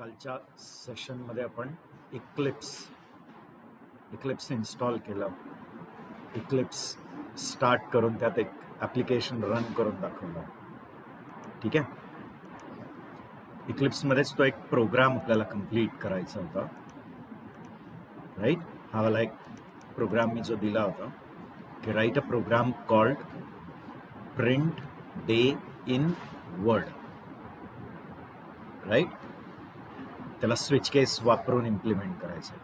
कालच्या सेशनमध्ये आपण इक्लिप्स इन्स्टॉल केलं. इक्लिप्स स्टार्ट करून त्यात एक ॲप्लिकेशन रन करून दाखवलं. ठीक आहे. इक्लिप्समध्येच तो एक प्रोग्राम आपल्याला कंप्लीट करायचा होता. राईट. हा वाला एक प्रोग्राम मी जो दिला होता की write a program called print day in word. Right. त्याला स्विच केस वापरून इम्प्लिमेंट करायचं.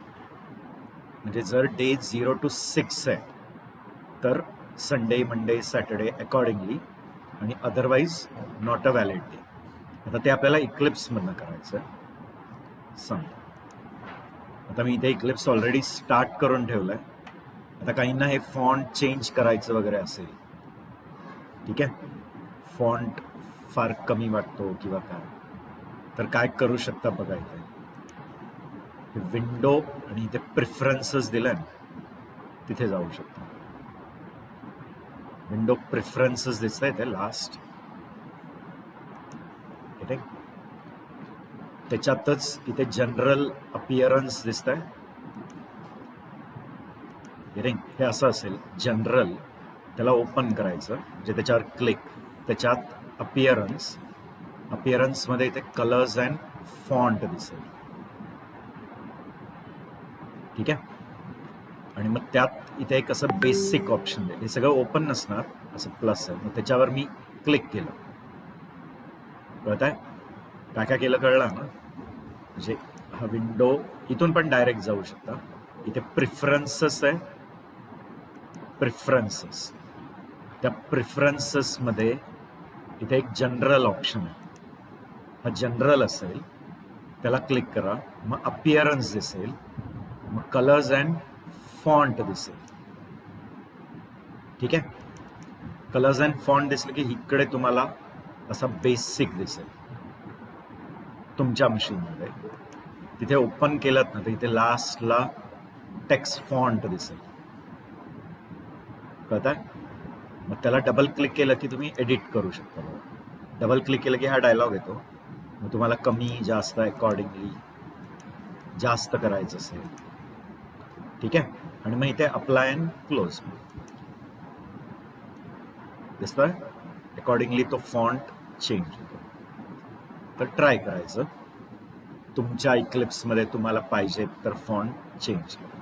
म्हणजे जर डे 0 to 6 आहे तर संडे, मंडे, सॅटर्डे अकॉर्डिंगली, आणि otherwise not a valid day. आता ते आपल्याला इक्लिप्समधनं करायचं आहे. सांग. आता मी इथे इक्लिप्स ऑलरेडी स्टार्ट करून ठेवलं आहे. आता काहींना हे फॉन्ट चेंज करायचं वगैरे असेल, ठीक आहे, फॉन्ट फार कमी वाटतो किंवा काय, तर काय करू शकता बघा. इथे विंडो आणि इथे प्रिफरन्सेस दिलं ना, तिथे जाऊ शकता. विंडो प्रिफरन्सेस दिसत आहे ते लास्ट. त्याच्यातच इथे जनरल अपिअरन्स दिसत आहे. हे असं असेल जनरल. त्याला ओपन करायचं, म्हणजे त्याच्यावर क्लिक, त्याच्यात अपिअरन्समध्ये इथे कलर्स अँड फॉन्ट दिसेल. ठीक आहे. आणि मग त्यात इथे एक असं बेसिक ऑप्शन आहे. हे सगळं ओपन नसणार, असं प्लस आहे. मग त्याच्यावर मी क्लिक केलं. कळत आहे काय काय केलं, कळलं ना. म्हणजे हा विंडो इथून पण डायरेक्ट जाऊ शकता. इथे प्रिफरन्सेस आहे. प्रिफरन्सेस, त्या प्रिफरन्सेसमध्ये इथे एक जनरल ऑप्शन आहे. हा जनरल असेल, त्याला क्लिक करा. मग अपिअरन्स दिसेल, मग कलर्स अँड फॉन्ट दिसेल. ठीक आहे. कलर्स अँड फॉन्ट दिसले की इकडे तुम्हाला असा बेसिक दिसेल तुमच्या मशीनमध्ये. तिथे ओपन केलं ना तर इथे लास्टला टेक्स्ट फॉन्ट दिसेल. कळत आहे. मग त्याला डबल क्लिक केलं की तुम्ही एडिट करू शकता. डबल क्लिक केलं की हा डायलॉग येतो. मग तुम्हाला कमी जास्त अकॉर्डिंगली जास्त करायचं असेल, ठीक आहे. आणि मग इथे अप्लाय अँड क्लोज दिसतोय. अकॉर्डिंगली तो फॉन्ट चेंज होतो. तर ट्राय करायचं. तुमच्या इक्लिप्समध्ये तुम्हाला पाहिजे तर फॉन्ट चेंज करा.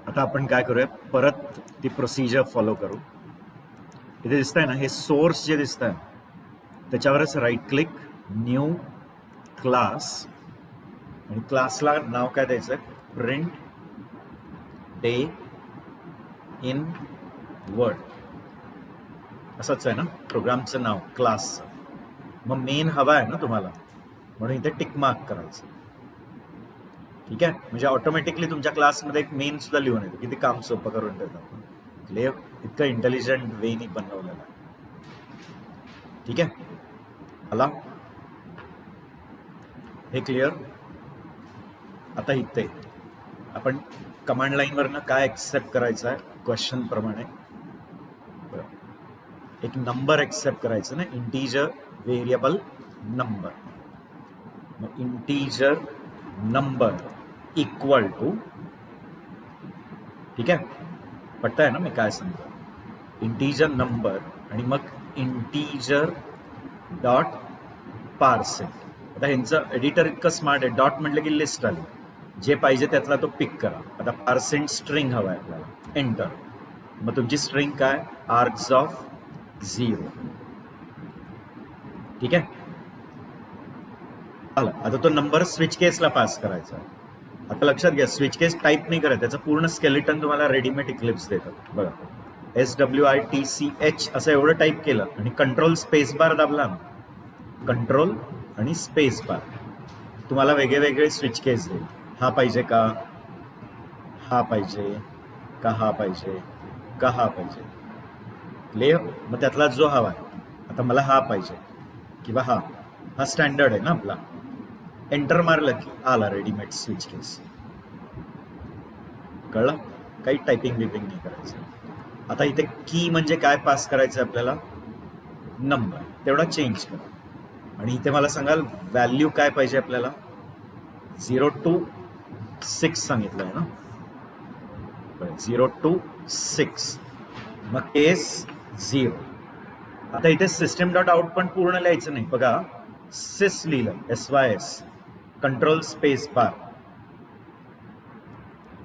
आता आपण काय करूया, परत ती प्रोसिजर फॉलो करू. इथे दिसतंय ना, हे सोर्स जे दिसत आहे त्याच्यावरच राईट क्लिक, न्यू क्लास, आणि क्लासला नाव काय द्यायचं आहे, प्रिंट डे इन वर्ड. असंच आहे ना प्रोग्रामचं नाव, क्लासचं. मग मेन हवा आहे ना तुम्हाला, म्हणून इथे टिक मार्क करायचं. ठीक आहे. म्हणजे ऑटोमॅटिकली तुमच्या क्लासमध्ये एक मेन सुद्धा लिहून येतो. किती काम सोपं करून देतात. इतकं इंटेलिजंट वेनी बनवलेलं आहे. ठीक आहे. आला हे क्लिअर. आता इथे आपण कमांड लाईनवरनं काय एक्सेप्ट करायचं आहे, क्वेश्चन प्रमाणे एक नंबर एक्सेप्ट करायचं ना, इंटीजर व्हेरिएबल नंबर. मग इंटीजर नंबर इक्वल टू, ठीक आहे, पटतंय ना मी काय सांगतो, इंटीजर नंबर आणि मग इंटीजर डॉट पार्सेंट. आता ह्यांचं एडिटर इतकं स्मार्ट आहे. डॉट म्हटलं की लिस्ट आली, जे पाहिजे त्यातला तो पिक करा. आता पार्सेंट स्ट्रिंग हवा आहे आपल्याला, एंटर. मग तुमची स्ट्रिंग काय, आर्ग्स ऑफ 0. ठीक आहे. आला. आता तो नंबर स्विच केसला पास करायचा. आता लक्षात घ्या, स्विच केस टाईप नाही करायचं. त्याचं पूर्ण स्केलेटन तुम्हाला रेडीमेड इक्लिप्स देतात बघा. SWITCH असं एवढं टाईप केलं आणि कंट्रोल स्पेस बार दाबला ना, कंट्रोल आणि स्पेस बार, तुम्हाला वेगळे वेगळे स्विच केस देईल. हा पाहिजे का, हा पाहिजे का, हा पाहिजे का, हा पाहिजे, मग त्यातला जो हवा आहे. आता मला हा पाहिजे किंवा हा स्टँडर्ड आहे ना आपला. एंटर मारलं की आला रेडीमेड स्विच केस. कळलं. काही टायपिंग बिपिंग नाही करायचं. आता इथे की म्हणजे काय पास करायचं आपल्याला, नंबर तेवढा चेंज करा. आणि इथे मला सांगाल व्हॅल्यू काय पाहिजे आपल्याला, 0 to 6 सांगितलंय ना, 0 to 6, मग केस 0. आता इथे सिस्टम डॉट आउट पण पूर्ण लिहायचं नाही बघा, सिस लिहिलं, SYS, कंट्रोल स्पेस बार,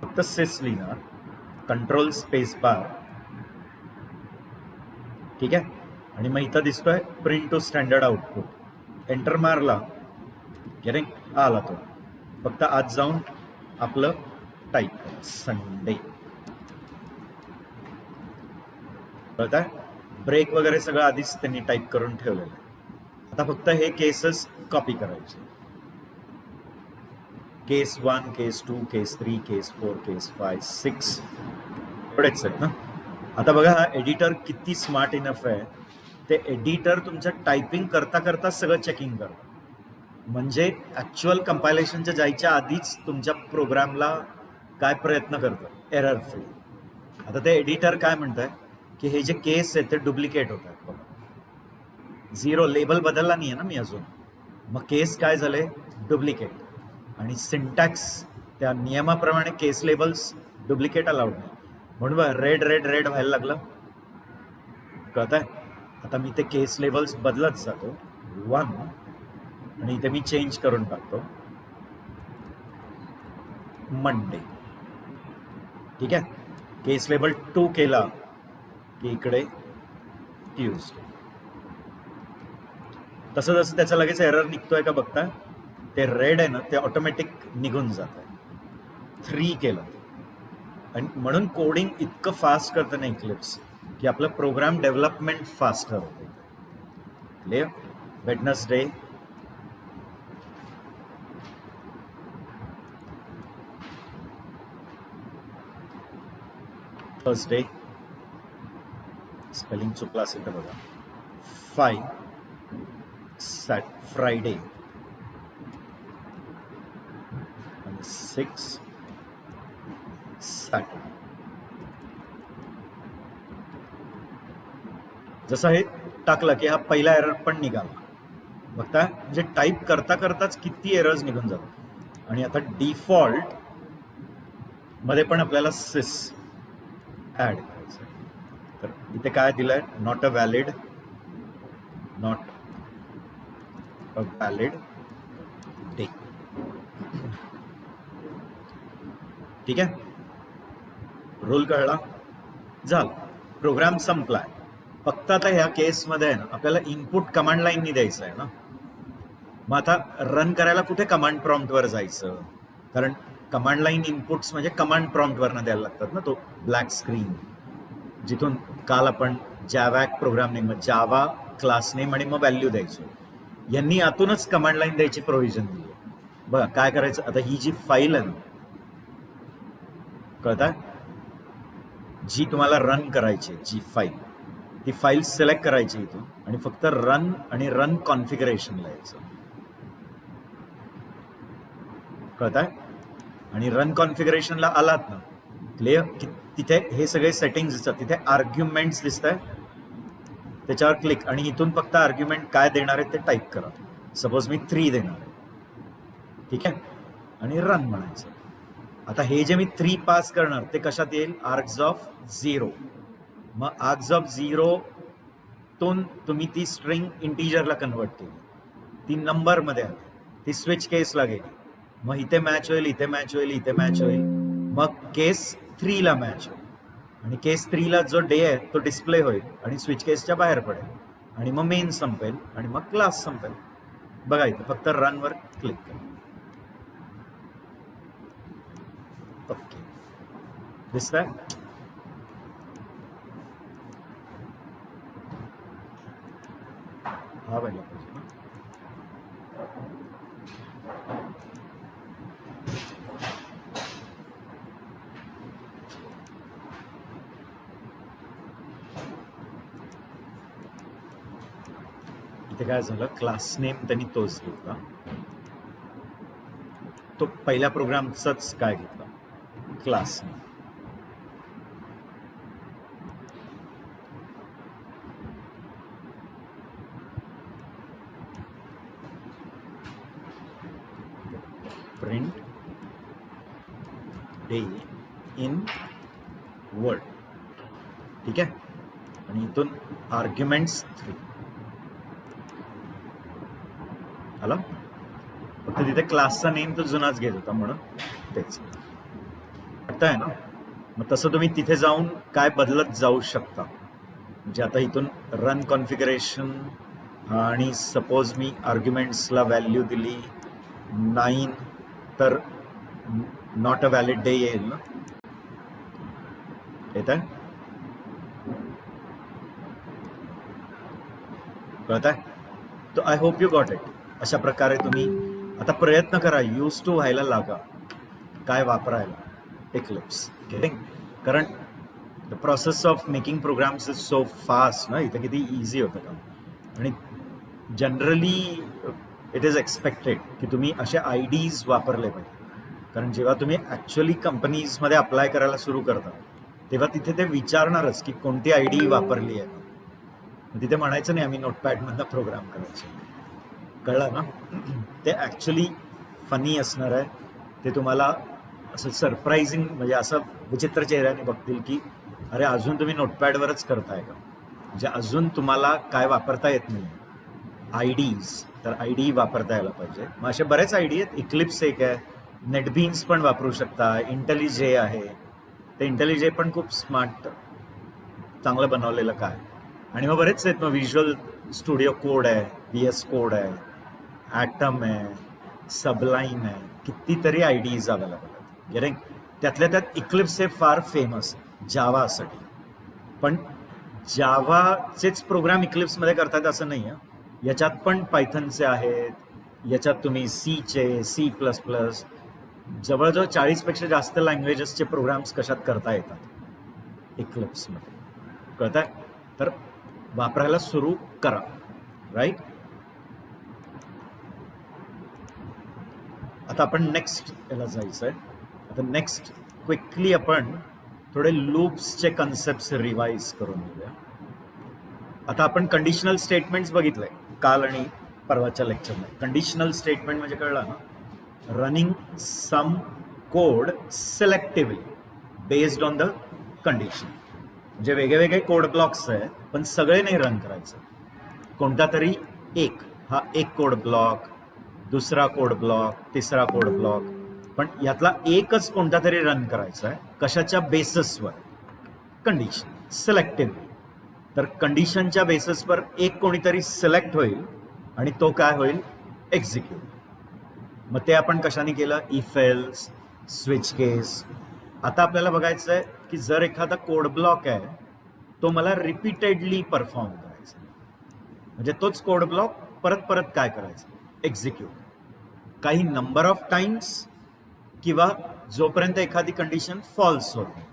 फक्त सिस लिहिणार, कंट्रोल स्पेस बार, ठीक आहे. आणि मग इथं दिसतोय print to standard output, enter मारला गेटिंग आला तो, फक्त आज जाऊन आपलं टाईप करा संडे, कळत आहे. ब्रेक वगैरे सगळं आधीच त्यांनी टाईप करून ठेवलेलं आहे. आता फक्त हे केसेस कॉपी करायचे, केस 1, केस 2, केस 3, केस 4, केस 5, 6 एवढेच आहेत ना. आता बघा हा एडिटर किती स्मार्ट इनफ आहे, ते एडिटर तुमच्या टायपिंग करता करता सगळं चेकिंग करतं, म्हणजे ऍक्च्युअल कंपायलेशनच्या जायच्या आधीच तुमच्या प्रोग्रामला काय प्रयत्न करतं, एरर फ्री. आता ते एडिटर काय म्हणतंय की हे जे केस आहेत ते डुप्लिकेट होतात बघा, 0 लेबल बदलला नाही आहे ना मी अजून, मग केस काय झाले, डुप्लिकेट. आणि सिंटॅक्स त्या नियमाप्रमाणे केस लेबल्स डुप्लिकेट अलाउड नाही, म्हणून बघा रेड रेड रेड व्हायला लागलं, कळत आहे. आता मी ते केस लेबल्स बदलत जातो 1, आणि इथे मी चेंज करून टाकतो मंडे, ठीक आहे. केस लेबल 2 केला की इकडे ट्यूजडे. तसं जसं त्याचा लगेच एरर निघतोय का बघता, ते रेड आहे ना ते ऑटोमॅटिक निघून जात आहे. 3 केलं, आणि म्हणून कोडिंग इतकं फास्ट करतं ना इक्लिप्स की आपलं प्रोग्राम डेव्हलपमेंट फास्टर होते. क्लिअर. वेडनेसडे, थर्सडे, स्पेलिंग चुकला असेल तर बघा, 5, फ्रायडे, आणि 6 सॅटरडे. जसं हे टाकलं की हा पहिला एरर पण निघाला, बघता म्हणजे टाईप करता करताच किती एरर्स निघून जातात. आणि आता डिफॉल्ट मध्ये पण आपल्याला सिस ऍड करायचं, तर इथे काय दिलंय, नॉट अ व्हॅलिड डे, ठीक आहे. रूल कळला, झालं, प्रोग्राम संपलाय. फक्त आता ह्या केसमध्ये आहे ना आपल्याला इनपुट कमांड लाईननी द्यायचं आहे ना, मग आता रन करायला कुठे कमांड प्रॉम्प्टवर जायचं, कारण कमांड लाईन इनपुट्स म्हणजे कमांड प्रॉम्प्टवरनं द्यायला लागतात ना, तो ब्लॅक स्क्रीन जिथून काल आपण javac program name, Java class name आणि मग व्हॅल्यू द्यायचो. यांनी आतूनच कमांड लाईन द्यायची प्रोव्हिजन दिली आहे. बघा काय करायचं, आता ही जी फाईल आहे ना, कळताय, जी तुम्हाला रन करायची जी फाईल, ती फाईल सिलेक्ट करायची इथून आणि फक्त रन आणि रन कॉन्फिगरेशनला यायचं, कळताय. आणि रन कॉन्फिगरेशनला आलात ना, क्लिअर, की तिथे हे सगळे सेटिंग्स दिसतात, तिथे आर्ग्युमेंट्स दिसत आहे, त्याच्यावर क्लिक, आणि इथून फक्त आर्ग्युमेंट काय देणार आहे ते टाईप करा. सपोज मी 3 देणार आहे, ठीक आहे, आणि रन म्हणायचं. आता हे जे मी 3 पास करणार ते कशात येईल, आर्ग्स ऑफ 0. मग आर्ग्स ऑफ 0 तून तुम्ही ती स्ट्रिंग इंटिजरला कन्वर्ट केली, ती नंबरमध्ये आली, ती स्विच केसला गेली, मग इथे मॅच होईल, इथे मॅच होईल, इथे मॅच होईल, मग केस 3ला मॅच होईल, आणि केस 3ला जो डे आहे तो डिस्प्ले होईल आणि स्विच केसच्या बाहेर पडेल, आणि मग मेन संपेल आणि मग क्लास संपेल. बघा इथे फक्त रनवर क्लिक करा, ओके, दिसतंय. हा व्हायला पाहिजे ना. इथे काय झालं, क्लास नेम त्यांनी तोच घेतला, तो पहिल्या प्रोग्रामचाच काय घेतला, class name. Print day in word. ठीक आहे. आणि इथून आर्ग्युमेंट्स 3 आला. फक्त तिथे क्लासचा नेम तो जुनाच घेत होता म्हणून तेच आहे ना. मग तसं तुम्ही तिथे जाऊन काय बदलत जाऊ शकता. म्हणजे आता इथून रन कॉन्फिगरेशन आणि सपोज मी आर्ग्युमेंट्सला व्हॅल्यू दिली 9 तर नॉट अ व्हॅलिड डे येईल ना. येत आहे. कळत आहे. तो I hope you got it. अशा प्रकारे तुम्ही आता प्रयत्न करा, यूज टू व्हायला लागा काय वापरायला एक्लिप्स. कारण the process of making programs is so fast ना. इथं किती इझी होतं काम. आणि जनरली इट इज एक्सपेक्टेड की तुम्ही असे आयडीज वापरले पाहिजे. कारण जेव्हा तुम्ही ॲक्च्युअली कंपनीजमध्ये अप्लाय करायला सुरू करता तेव्हा तिथे ते विचारणारच की कोणती आयडी वापरली आहे. तिथे म्हणायचं नाही आम्ही नोटपॅडमधला प्रोग्राम करायचो. कळलं ना. ते ॲक्च्युली फनी असणार आहे. ते तुम्हाला असं सरप्रायझिंग म्हणजे असं विचित्र चेहऱ्याने बघतील की अरे अजून तुम्ही नोटपॅडवरच करताय का. म्हणजे अजून तुम्हाला काय वापरता येत नाही आयडीज. तर आयडी वापरता यायला पाहिजे. मग असे बरेच आयडी आहेत. इक्लिप्स एक आहे. नेटबीन्स पण वापरू शकता. इंटेलिजे आहे. ते इंटेलिजे पण खूप स्मार्ट चांगलं बनवलेलं काय. आणि मग बरेच आहेत. मग व्हिज्युअल स्टुडिओ कोड आहे, VS कोड आहे, ॲटम आहे, सबलाईन आहे. कितीतरी आयडीज अवेलेबल आहेत. गेटिंग. त्यातल्या त्यात इक्लिप्स हे फार फेमस जावासाठी. पण जावाचेच प्रोग्राम इक्लिप्समध्ये करतात असं नाही आहे. याच्यात पण पायथनचे आहेत. याच्यात तुम्ही सीचे, C++, जवळजवळ 40पेक्षा जास्त लँग्वेजेसचे प्रोग्राम्स कशात करता येतात इक्लिप्समध्ये. कळत आहे. तर वापरायला सुरू करा. राईट. आता आपण नेक्स्ट याला जायचं आहे. आता नेक्स्ट क्विकली आपण थोडे लूप्सचे कन्सेप्ट्स रिवाइज करून घेऊया. आता आपण कंडिशनल स्टेटमेंट्स बघितलंय काल आणि परवाच्या लेक्चरमध्ये. कंडिशनल स्टेटमेंट म्हणजे कळलं ना. Running some code selectively based on the condition. म्हणजे वेगळे कोड ब्लॉक्स आहेत पण सगळे नाही रन करायचं. कोणता तरी एक, हा एक कोड ब्लॉक, दुसरा कोड ब्लॉक, तिसरा कोड ब्लॉक, पण यातला एकच कोणता तरी रन करायचा आहे. कशाच्या बेसिसवर. Condition selectively. तर कंडिशनच्या बेसिसवर एक कोणीतरी सिलेक्ट होईल आणि तो काय होईल एक्झिक्यूट. मग ते आपण कशाने केलं. इफ एल्स, स्विच केस. आता आपल्याला बघायचं आहे की जर एखादा कोड ब्लॉक आहे तो मला रिपीटेडली परफॉर्म करायचा. म्हणजे तोच कोड ब्लॉक परत परत काय करायचं एक्झिक्यूट. काही नंबर ऑफ टाइम्स किंवा जोपर्यंत एखादी कंडिशन फॉल्स होत नाही.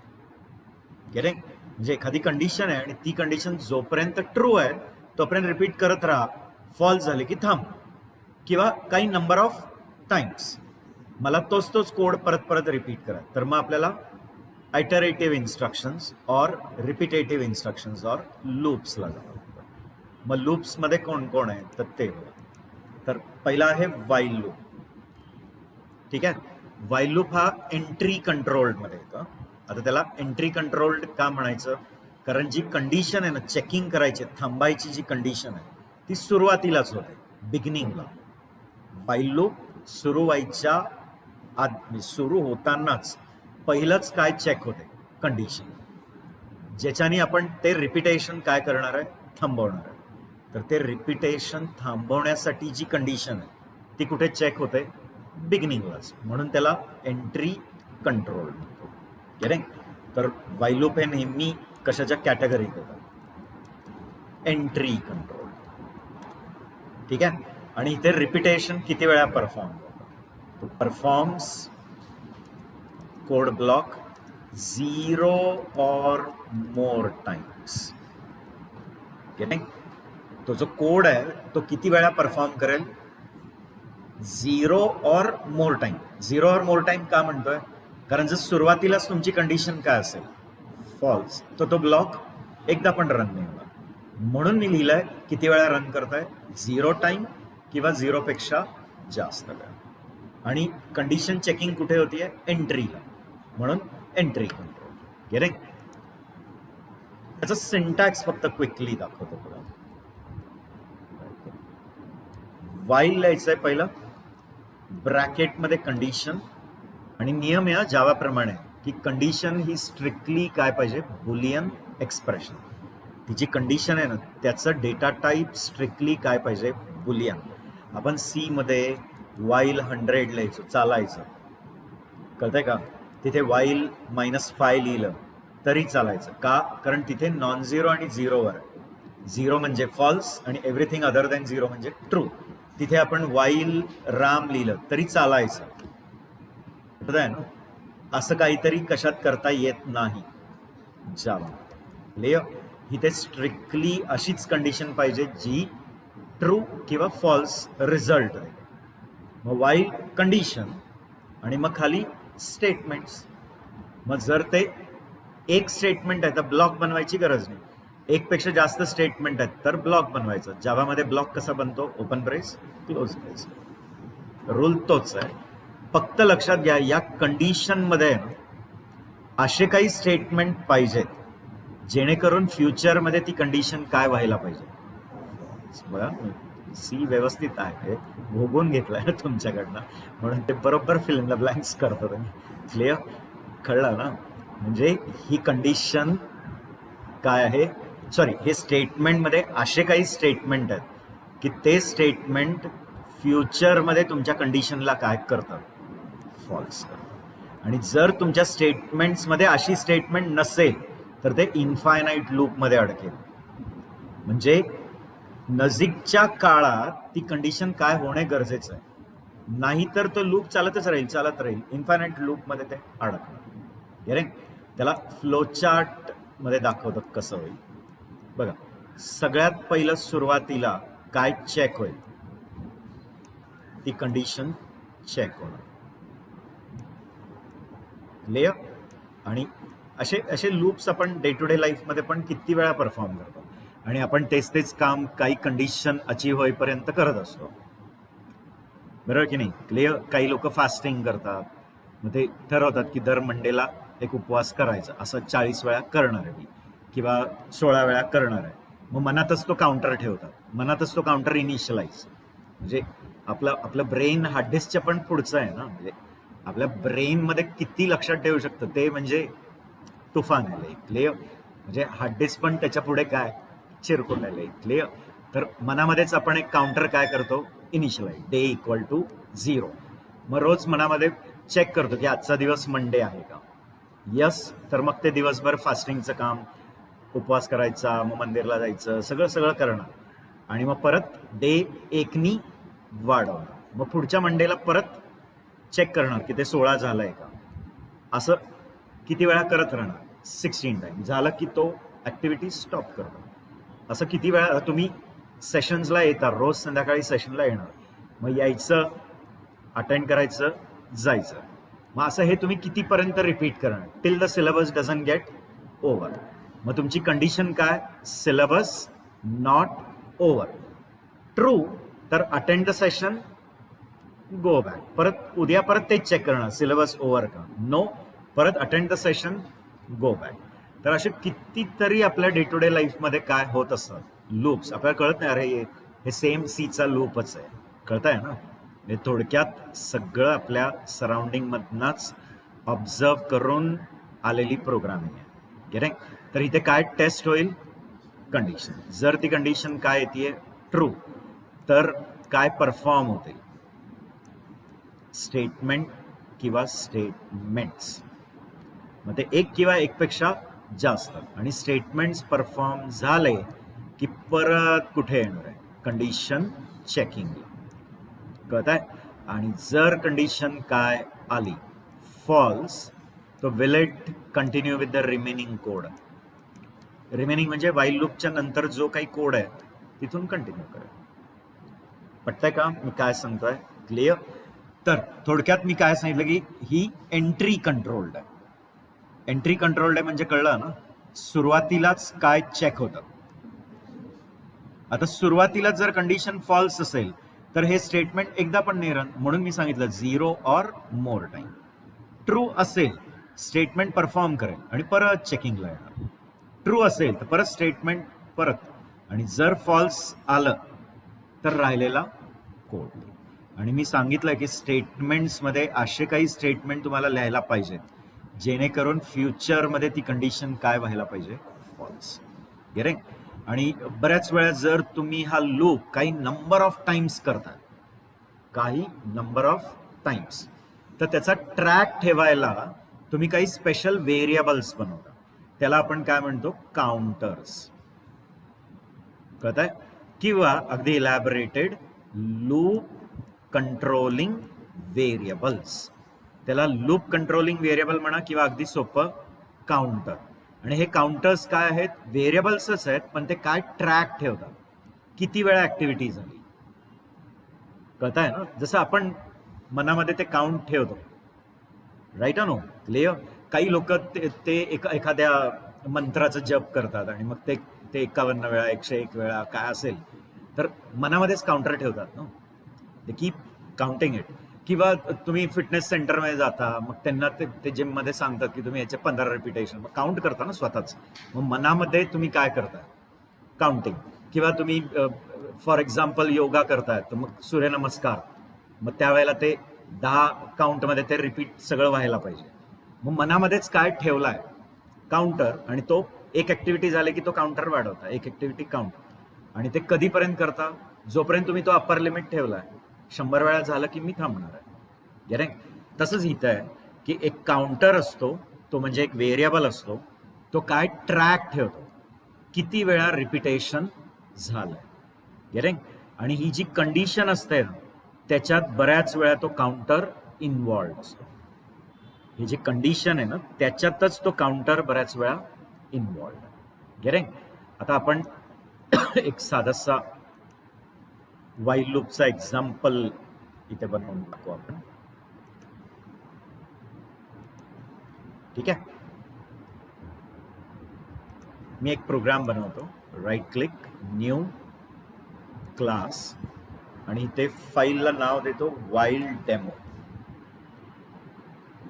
गेटिंग. म्हणजे एखादी कंडिशन आहे आणि ती कंडिशन जोपर्यंत ट्रू आहे तोपर्यंत रिपीट करत राहा. फॉल्स झाले की थांब. किंवा काही नंबर ऑफ टाइम्स मला तोच कोड परत परत रिपीट करा. तर मग आपल्याला आयटरेटिव्ह इन्स्ट्रक्शन्स और रिपीटेटिव्ह इन्स्ट्रक्शन्स और लूप्सला जावं लागतं. मग लूप्समध्ये कोण कोण आहे तर ते बघा. तर पहिला आहे व्हाईल लूप. ठीक आहे. व्हाईल लूप हा एंट्री कंट्रोल्डमध्ये येतं. आता त्याला एंट्री कंट्रोल्ड का म्हणायचं. कारण जी कंडिशन आहे ना चेकिंग करायची थांबायची जी कंडिशन आहे ती सुरुवातीलाच होते बिगिनिंगला. व्हाईल लूप सुरू व्हायच्या सुरू होतानाच पहिलंच काय चेक होते कंडिशन. ज्याच्याने आपण ते रिपिटेशन काय करणार आहे थांबवणार आहे. तर ते रिपिटेशन थांबवण्यासाठी जी कंडिशन आहे ती कुठे चेक होते बिगिनिंगलाच. म्हणून त्याला एंट्री कंट्रोल म्हणतो. गेटिंग. तर व्हाईल लूप हे नेहमी कशाच्या कॅटेगरीत येतात एंट्री कंट्रोल. ठीक आहे. आणि इथे रिपिटेशन किती वेळा परफॉर्म करतो. Performs code block 0 or more times. Getting. तो जो कोड आहे तो किती वेळा परफॉर्म करेल 0 or more time. 0 or more time का म्हणतोय. कारण जर सुरुवातीलाच तुमची कंडिशन काय असेल फॉल्स तर तो ब्लॉक एकदा पण रन नाही होणार. म्हणून मी लिहिलंय किती वेळा रन करताय 0 टाइम किंवा 0 पेक्षा जास्त वेळा. आणि कंडिशन चेकिंग कुठे होतीये? एंट्रीला, म्हणून एंट्री कंट्रोल. गेले? त्याचा सिंटॅक्स फक्त क्विकली दाखवतो बघा. वाईल लिहायचंय पहिलं, ब्रॅकेटमध्ये कंडिशन, आणि नियम या जावाप्रमाणे की कंडिशन ही स्ट्रिक्टली काय पाहिजे? Boolean expression. ती जी कंडिशन आहे ना त्याचं डेटा टाईप स्ट्रिक्टली काय पाहिजे? बुलियन. आपण सी मध्ये वाईल 100 लिहायचो, चालायचं, कळतंय का? तिथे वाईल -5 लिहिलं तरी चालायचं. का? कारण तिथे नॉन झिरो आणि झिरोवर आहे. झिरो म्हणजे फॉल्स आणि एव्हरीथिंग अदर दॅन झिरो म्हणजे ट्रू. तिथे आपण वाईल राम लिहिलं तरी चालायचं, आहे ना? असं काहीतरी कशात करता येत नाही जावा. इथे स्ट्रिक्टली अशीच कंडिशन पाहिजे जी ट्रू किंवा फॉल्स रिझल्ट देते. मग वाईल कंडिशन आणि मग खाली स्टेटमेंट्स. मग जर ते एक स्टेटमेंट आहे तर ब्लॉक बनवायची गरज नाही. एक पेक्षा जास्त स्टेटमेंट आहेत तर ब्लॉक बनवायचं. जावामध्ये ब्लॉक कसा बनतो? Open brace, close brace. Rule तोच आहे. फक्त लक्षात घ्या या कंडिशन मध्ये असे काही स्टेटमेंट पाहिजेत जेणेकरून फ्युचरमध्ये ती कंडिशन काय व्हायला पाहिजे. बघा, सी व्यवस्थित आहे, भोगून घेतलाय तुमच्याकडनं, म्हणून ते बरोबर फिल्मला ब्लँक्स करतो तुम्ही. क्लिअर? कळलं ना? म्हणजे ही कंडिशन काय आहे? सॉरी, हे स्टेटमेंटमध्ये असे काही स्टेटमेंट आहेत की ते स्टेटमेंट फ्युचरमध्ये तुमच्या कंडिशनला काय करतात? फॉल्स करतात. आणि जर तुमच्या स्टेटमेंट्समध्ये अशी स्टेटमेंट नसेल तर ते इन्फायनाईट लूपमध्ये अडकेल. म्हणजे नजीकच्या काळात ती कंडिशन काय होणे गरजेचं आहे, नाहीतर तो लूप चालत राहील. इन्फायनाईट लूपमध्ये ते अडकणार. त्याला फ्लोचार्ट मध्ये दाखवतं कसं होईल बघा. सगळ्यात पहिलं सुरुवातीला काय चेक होईल? ती कंडिशन चेक होणार. क्लिअर? आणि असे लूप्स आपण डे टू डे लाईफ मध्ये पण किती वेळा परफॉर्म करतो, आणि आपण तेच काम काही कंडिशन अचीव होईपर्यंत करत असतो, बरोबर की नाही? क्लिअर? काही लोक फास्टिंग करतात, मग ते ठरवतात की दर मंडेला एक उपवास करायचा, असं 40 वेळा करणार आहे मी, किंवा 16 वेळा करणार आहे. मग मनातच तो काउंटर ठेवतात, मनातच तो काउंटर इनिशियलाइज. म्हणजे आपलं ब्रेन हार्ड डिस्कच्या पण पुढचं आहे ना. म्हणजे आपल्या ब्रेनमध्ये किती लक्षात ठेवू शकतं ते म्हणजे तुफान आलंय. क्लिअर? म्हणजे हार्ड डिस्क पण त्याच्या पुढे काय चिरकून आलंय. क्लिअर? तर मनामध्येच आपण एक काउंटर काय करतो? Initialize, day equal to 0. मग रोज मनामध्ये चेक करतो की आजचा दिवस मंडे आहे का? यस. तर मग ते दिवसभर फास्टिंगचं काम, उपवास करायचा, मग मंदिरला जायचं, सगळं करणार, आणि मग परत डे 1नी वाढवणार. मग पुढच्या मंडेला परत चेक करणार की ते 16 झालंय का. असं किती वेळा करत राहणार? 16 टाइम. झालं की तो ऍक्टिव्हिटी स्टॉप करतो. असं किती वेळा तुम्ही सेशन्सला येता, रोज संध्याकाळी सेशनला येणार, मग यायचं, अटेंड करायचं, जायचं. मग असं हे तुम्ही कितीपर्यंत रिपीट करणार? Till the syllabus doesn't get over. मग तुमची कंडिशन काय? Syllabus not over. ट्रू तर attend the session, go back. परत उद्या परत तेच चेक करणार, सिलेबस ओव्हर का? नो. परत attend the session, go back. तर असे कितीतरी आपल्या डे टू डे लाईफमध्ये काय होत असतात लूप्स. आपल्याला कळत नाही, अरे हे सेम सीचा लूपच आहे. कळतंय ना? हे थोडक्यात सगळं आपल्या सराउंडिंग मधनच ऑब्झर्व करून आलेली प्रोग्रामिंग आहे. गेले? तर इथे काय टेस्ट होईल? कंडिशन. जर ती कंडिशन काय येते? ट्रू, तर काय परफॉर्म होते? स्टेटमेंट किंवा स्टेटमेंट्स. मग ते एक किंवा एकपेक्षा जास्त, आणि स्टेटमेंट्स परफॉर्म झाले की परत कुठे येणार आहे? कंडिशन चेकिंगला. कळत आहे? आणि जर कंडिशन काय आली? फॉल्स, तो will it continue with the remaining code. Remaining म्हणजे वाईल लूपच्या नंतर जो काही कोड आहे तिथून कंटिन्यू करेल. पटतंय का मी काय सांगतोय? क्लिअर? तर थोडक्यात मी काय सांगितलं की ही एंट्री कंट्रोल्ड आहे. एंट्री कंट्रोल्ड आहे म्हणजे कळलं ना? सुरुवातीलाच काय चेक होतं. आता सुरुवातीला जर कंडिशन फॉल्स असेल तर हे स्टेटमेंट एकदा पण नाही रन, म्हणून मी सांगितलं 0 ऑर मोर टाइम. ट्रू असेल स्टेटमेंट परफॉर्म करेल आणि परत चेकिंगला येणार. ट्रू असेल तर परत स्टेटमेंट परत, आणि जर फॉल्स आलं तर राहिलेला कोड. आणि मी सांगितलं की स्टेटमेंट्समध्ये असे काही स्टेटमेंट तुम्हाला लिहायला पाहिजेत जेणेकरून फ्युचरमध्ये ती कंडिशन काय व्हायला पाहिजे, फॉल्स. गेरे. आणि बऱ्याच वेळा जर तुम्ही हा लूप काही नंबर ऑफ टाइम्स करता, काही नंबर ऑफ टाइम्स, तर त्याचा ट्रॅक ठेवायला तुम्ही काही स्पेशल व्हेरिएबल्स बनवता. त्याला आपण काय म्हणतो, काउंटर्स. कळत आहे? किंवा अगदी इलॅबोरेटेड लूप कंट्रोलिंग व्हेरिएबल्स. त्याला लूप कंट्रोलिंग व्हेरिएबल म्हणा किंवा अगदी सोपं काउंटर. आणि हे काउंटर्स काय आहेत, व्हेरिएबल्सच आहेत, पण ते काय ट्रॅक ठेवतात, किती वेळा ऍक्टिव्हिटी झाली. कळताय ना? जसं आपण मनामध्ये ते काउंट ठेवतो, राईट नो क्लिअर. काही लोक ते एखाद्या मंत्राचा जप करतात आणि मग ते 51 वेळा 101 वेळा काय असेल तर मनामध्येच काउंटर ठेवतात ना, ते कीप काउंटिंग इट. किंवा तुम्ही फिटनेस सेंटरमध्ये जाता, मग त्यांना ते जिममध्ये सांगतात की तुम्ही याचे 15 रिपिटेशन, मग काउंट करता ना स्वतःच. मग मनामध्ये तुम्ही काय करता, काउंटिंग. किंवा तुम्ही फॉर एक्झाम्पल योगा करताय, तर मग सूर्यनमस्कार, मग त्यावेळेला ते 10 काउंटमध्ये ते रिपीट सगळं व्हायला पाहिजे. मग मनामध्येच काय ठेवलाय, काउंटर. आणि तो एक ऍक्टिव्हिटी झाली की तो काउंटर वाढवता, एक ऍक्टिव्हिटी काउंट. आणि ते कधीपर्यंत करता, जोपर्यंत तुम्ही तो अप्पर लिमिट ठेवलाय. 100 वेळा झालं की मी थांबणार आहे. गेले. तसंच इथं आहे की एक काउंटर असतो, तो म्हणजे एक व्हेरिएबल असतो, तो काय ट्रॅक ठेवतो, किती वेळा रिपिटेशन झालंय. गेले. आणि ही जी कंडिशन असते ना, त्याच्यात बऱ्याच वेळा तो काउंटर इन्व्हॉल्व असतो. ही जी कंडिशन आहे ना, त्याच्यातच तो काउंटर बऱ्याच वेळा इन्व्हॉल्व. गेले. आता आपण एक साधासा वाईल लूपचा एक्झाम्पल इथे बनवून टाकू आपण. ठीक आहे. मी एक प्रोग्राम बनवतो, राईट क्लिक, न्यू क्लास, आणि इथे फाईलला नाव देतो वाईल डेमो.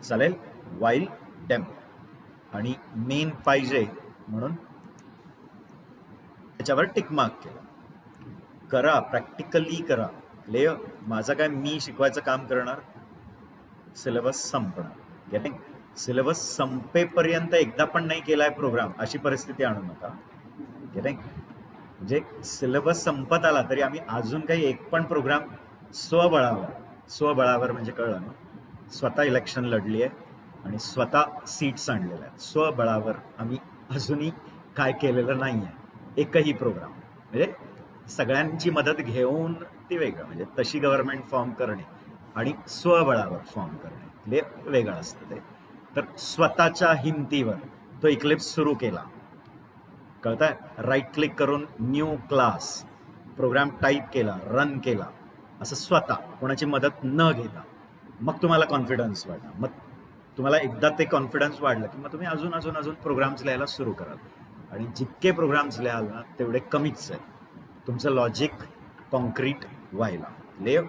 चालेल, वाईल डेमो. आणि मेन पाहिजे म्हणून त्याच्यावर टिक मार्क केला. करा, प्रॅक्टिकली करा. क्लिअर. माझं काय, मी शिकवायचं काम करणार, सिलेबस संपणार. गेटिंग. सिलेबस संपेपर्यंत एकदा पण नाही केलाय प्रोग्राम, अशी परिस्थिती आणू नका. गेटिंग. म्हणजे सिलेबस संपत आला तरी आम्ही अजून काही एक पण प्रोग्राम स्वबळावर म्हणजे कळलं ना, स्वतः इलेक्शन लढली आहे आणि स्वतः सीट्स आणलेल्या आहेत. स्वबळावर आम्ही अजूनही काय केलेलं नाही आहे एकही प्रोग्राम. म्हणजे सगळ्यांची मदत घेऊन ती वेगळं, म्हणजे तशी गव्हर्नमेंट फॉर्म करणे आणि स्वबळावर फॉर्म करणे वेगळं असतं ते. तर स्वतःच्या हिमतीवर तो इक्लिप्स सुरू केला. कळताय? राईट क्लिक करून न्यू क्लास, प्रोग्राम टाईप केला, रन केला, असं स्वतः, कोणाची मदत न घेता. मग तुम्हाला कॉन्फिडन्स वाढला. मग तुम्हाला एकदा ते कॉन्फिडन्स वाढलं की मग तुम्ही अजून अजून अजून प्रोग्राम्स लिहायला सुरू कराल. आणि जितके प्रोग्राम्स लिहाल ना तेवढे कमीच आहे तुमचं लॉजिक कॉन्क्रीट व्हायला. लेव.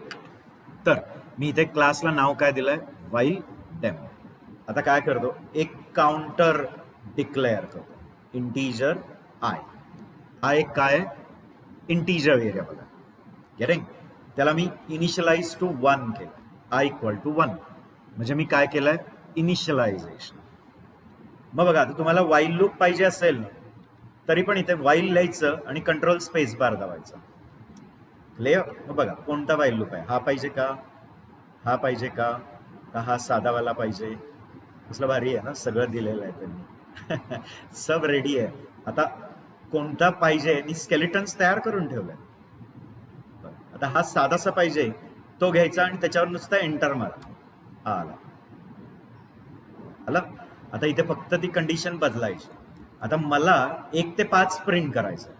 तर मी इथे क्लासला नाव काय दिलंय, वाईल डेमो. आता काय करतो, एक काउंटर डिक्लेअर करतो, इंटीजर आय. आय काय, इंटीजर व्हेरिएबल आहे. गेटिंग. त्याला मी इनिशियलाइज टू 1 केलं, आय इक्वल टू 1. म्हणजे मी काय केलंय, इनिशियलायझेशन. मग बघा, आता तुम्हाला वाईल लूप पाहिजे असेल ना, तरी पण इथे वाईल लिहायचं आणि कंट्रोल स्पेस बार दाबायचा. क्लिअर. मग बघा कोणता वाईल लूप आहे, हा पाहिजे का, हा पाहिजे का, हा साधावाला पाहिजे. कसलं भारी आहे ना, सगळं दिलेलं आहे त्यांनी. सब रेडी आहे. आता कोणता पाहिजे, मी स्केलेटन्स तयार करून ठेवलंय. आता हा साधासा पाहिजे, तो घ्यायचा आणि त्याच्यावर नुसता एंटर मारा, आला. आला. आता इथे फक्त ती कंडिशन बदलायची. आता मला 1 ते 5 प्रिंट करायचं,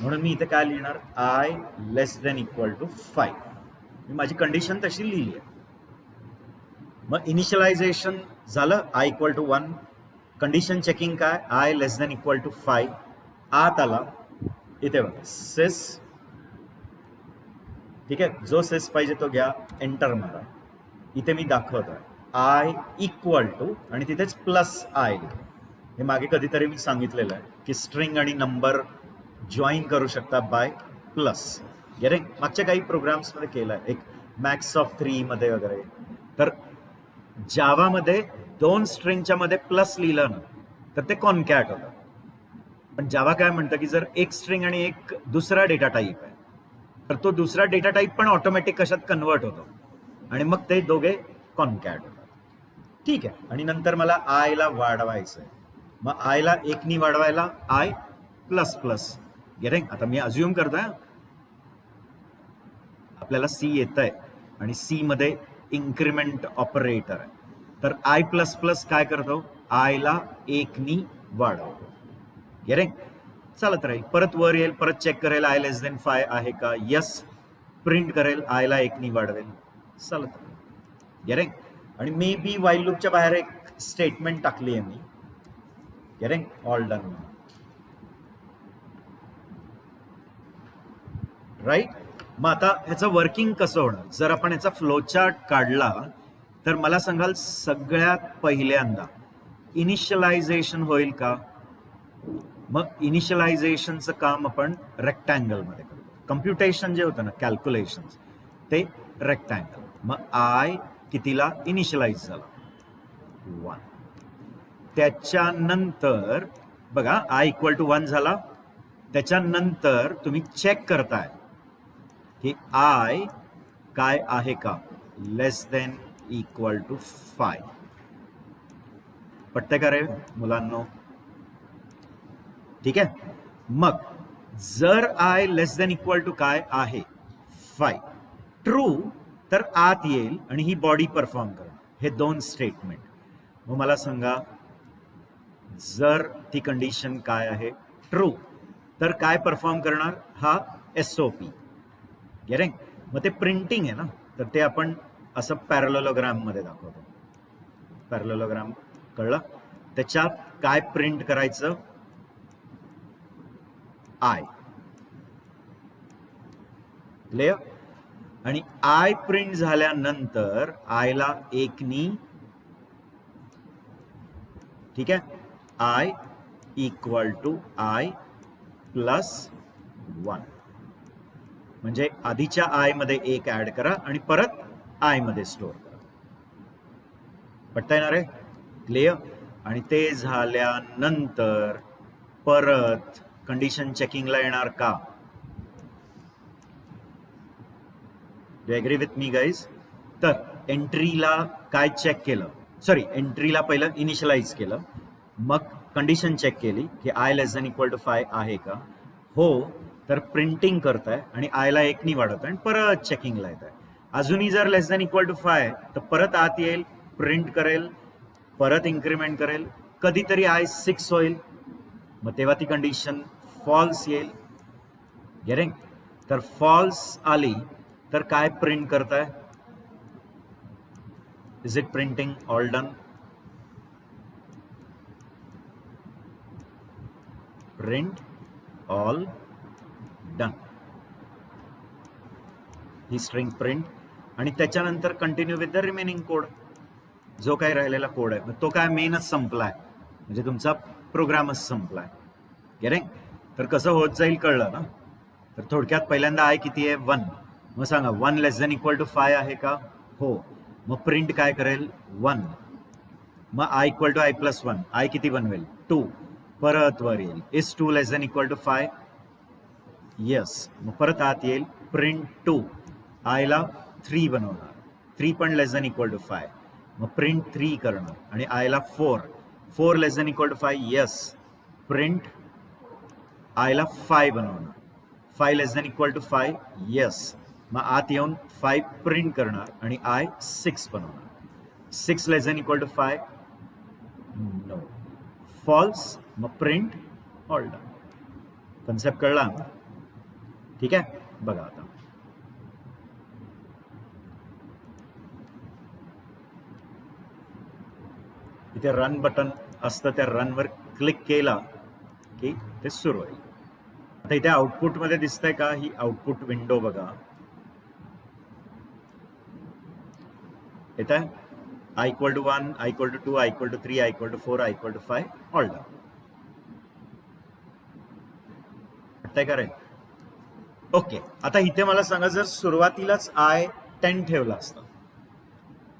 म्हणून मी इथे काय लिहिणार, I less than equal to 5. मी माझी कंडिशन तशी लिहिली आहे. मग इनिशियलायझेशन झालं, I equal to 1. Condition checking काय, I less than equal to 5. आत आला, इथे बघा सिस ठीक आहे, जो सेस पाहिजे तो घ्या, एंटर मारा. इथे मी दाखवतोय आय इक्वल टू आणि तिथेच प्लस आय. हे मागे कधीतरी मी सांगितलेलं आहे की स्ट्रिंग आणि नंबर जॉईन करू शकता बाय प्लस. गेटिंग? मागच्या काही प्रोग्राम्समध्ये केलंय, एक मॅक्स ऑफ 3 मध्ये वगैरे. तर जावामध्ये 2 स्ट्रिंगच्या मध्ये प्लस लिहिलं ना तर ते कॉनकॅट होतं. पण जावा काय म्हणतं की जर एक स्ट्रिंग आणि एक दुसरा डेटा टाईप आहे तर तो दुसरा डेटा टाईप पण ऑटोमॅटिक कशात कन्वर्ट होतो आणि मग ते दोघे कॉनकॅट होतात. ठीक आहे, आणि नंतर मला आयला वाढवायचं आहे. मग आयला 1 नी वाढवायला आय प्लस प्लस. गेटिंग? आता मी अज्युम करतोय आपल्याला सी येत आहे आणि सी मध्ये इन्क्रिमेंट ऑपरेटर आहे. तर आय प्लस प्लस काय करतो, आयला 1 नी वाढवतो. गेटिंग? चालत राहील. परत वर येईल, परत चेक करेल आय लेस देन 5 आहे का, यस, प्रिंट करेल, आयला 1 नी वाढवेल, चालत राहील. गेटिंग? आणि मे बी वाईल लूपच्या बाहेर एक स्टेटमेंट टाकली आहे मी. गेटिंग? All done. राईट? मग आता ह्याचं वर्किंग कसं होणार? जर आपण ह्याचा फ्लोचार्ट काढला तर मला सांगाल सगळ्यात पहिल्यांदा इनिशियलायझेशन होईल का? मग इनिशियलायझेशनचं काम आपण रेक्टँगल मध्ये करतो. कम्प्युटेशन जे होतं ना, कॅल्क्युलेशन, ते रेक्टँगल. मग आय कितीला इनिशियलाइज झाला? 1. त्याच्यानंतर बघा आय इक्वल टू 1 झाला. त्याच्यानंतर तुम्ही चेक करताय की आय काय आहे का, लेस देन इक्वल टू 5. पटते का रे मुलांनो? ठीक आहे. मग जर I less than equal to काय आहे, 5, ट्रू, तर आत येईल आणि ही बॉडी परफॉर्म करणार. हे 2 स्टेटमेंट. मग मला सांगा जर ती कंडिशन काय आहे, ट्रू, तर काय परफॉर्म करणार, हा एसओपी. गेटिंग? मग ते प्रिंटिंग आहे ना, तर ते आपण असं पॅरलोग्राम मध्ये दाखवतो. पॅरलोग्राम कळलं? त्याच्यात काय प्रिंट करायचं, आय. क्लिअर? आणि आय प्रिंट झाल्यानंतर आयला 1 नी, ठीक आहे, I equal to I plus 1. म्हणजे आधीच्या आय मध्ये 1 ऍड करा आणि परत आय मध्ये स्टोअर करा. पटता येणार आहे? क्लिअर? आणि ते झाल्यानंतर परत कंडिशन चेकिंगला येणार का? Do agree with me guys? तर एंट्रीला काय चेक केलं, सॉरी, एंट्रीला पहिलं इनिशियलाइज केलं, मग कंडिशन चेक केली की I less than equal to 5 आहे का, हो, तर प्रिंटिंग करताय आणि आयला 1 नी वाढवताय आणि परत चेकिंगला येत आहे. अजूनही जर लेस दॅन इक्वल टू 5 तर परत आत येईल, प्रिंट करेल, परत इन्क्रीमेंट करेल, कधीतरी आय 6 होईल, मग तेव्हा ती कंडिशन फॉल्स येईल. गेटिंग? तर फॉल्स आली तर काय प्रिंट करताय, is it printing all done? Print all done. He string print आणि त्याच्यानंतर continue with the remaining code. जो काही राहिलेला कोड आहे तो काय मेनच संपलाय, म्हणजे तुमचा प्रोग्रामच संपलाय. गेटिंग? तर कसं होत जाईल कळलं ना? तर थोडक्यात पहिल्यांदा आय किती आहे, 1. मग सांगा 1 लेस दॅन इक्वल टू 5 आहे का, हो. मग प्रिंट काय करेल, 1. मग I equal to I plus 1, I किती बनवेल, 2. परत वर येईल, is 2 less than equal to 5, yes. मग परत आत येईल, प्रिंट 2, आयला 3 बनवणार, 3 पण लेस दॅन इक्वल टू 5, मग प्रिंट 3 करणार आणि आयला 4, 4 less than equal to 5, yes, print आयला 5 बनवणार, 5 less than equal to 5, yes. मग आत येऊन 5 प्रिंट करणार आणि आय 6 बनवणार, 6 less than equal to 5, no, false. मग प्रिंट ऑल डन. कन्सेप्ट कळला? ठीक आहे. बघा आता इथे रन बटन असतं, त्या रनवर क्लिक केला की ते सुरू होईल. आता इथे आउटपुट मध्ये दिसतंय का, ही आउटपुट विंडो बघा. येत आहे I equal to 1, I equal to 2, I equal to 3, I equal to 4, I equal to 5, all down. वाटतंय का रे? ओके, आता इथे मला सांगा, जर सुरुवातीलाच I 10 ठेवला असता,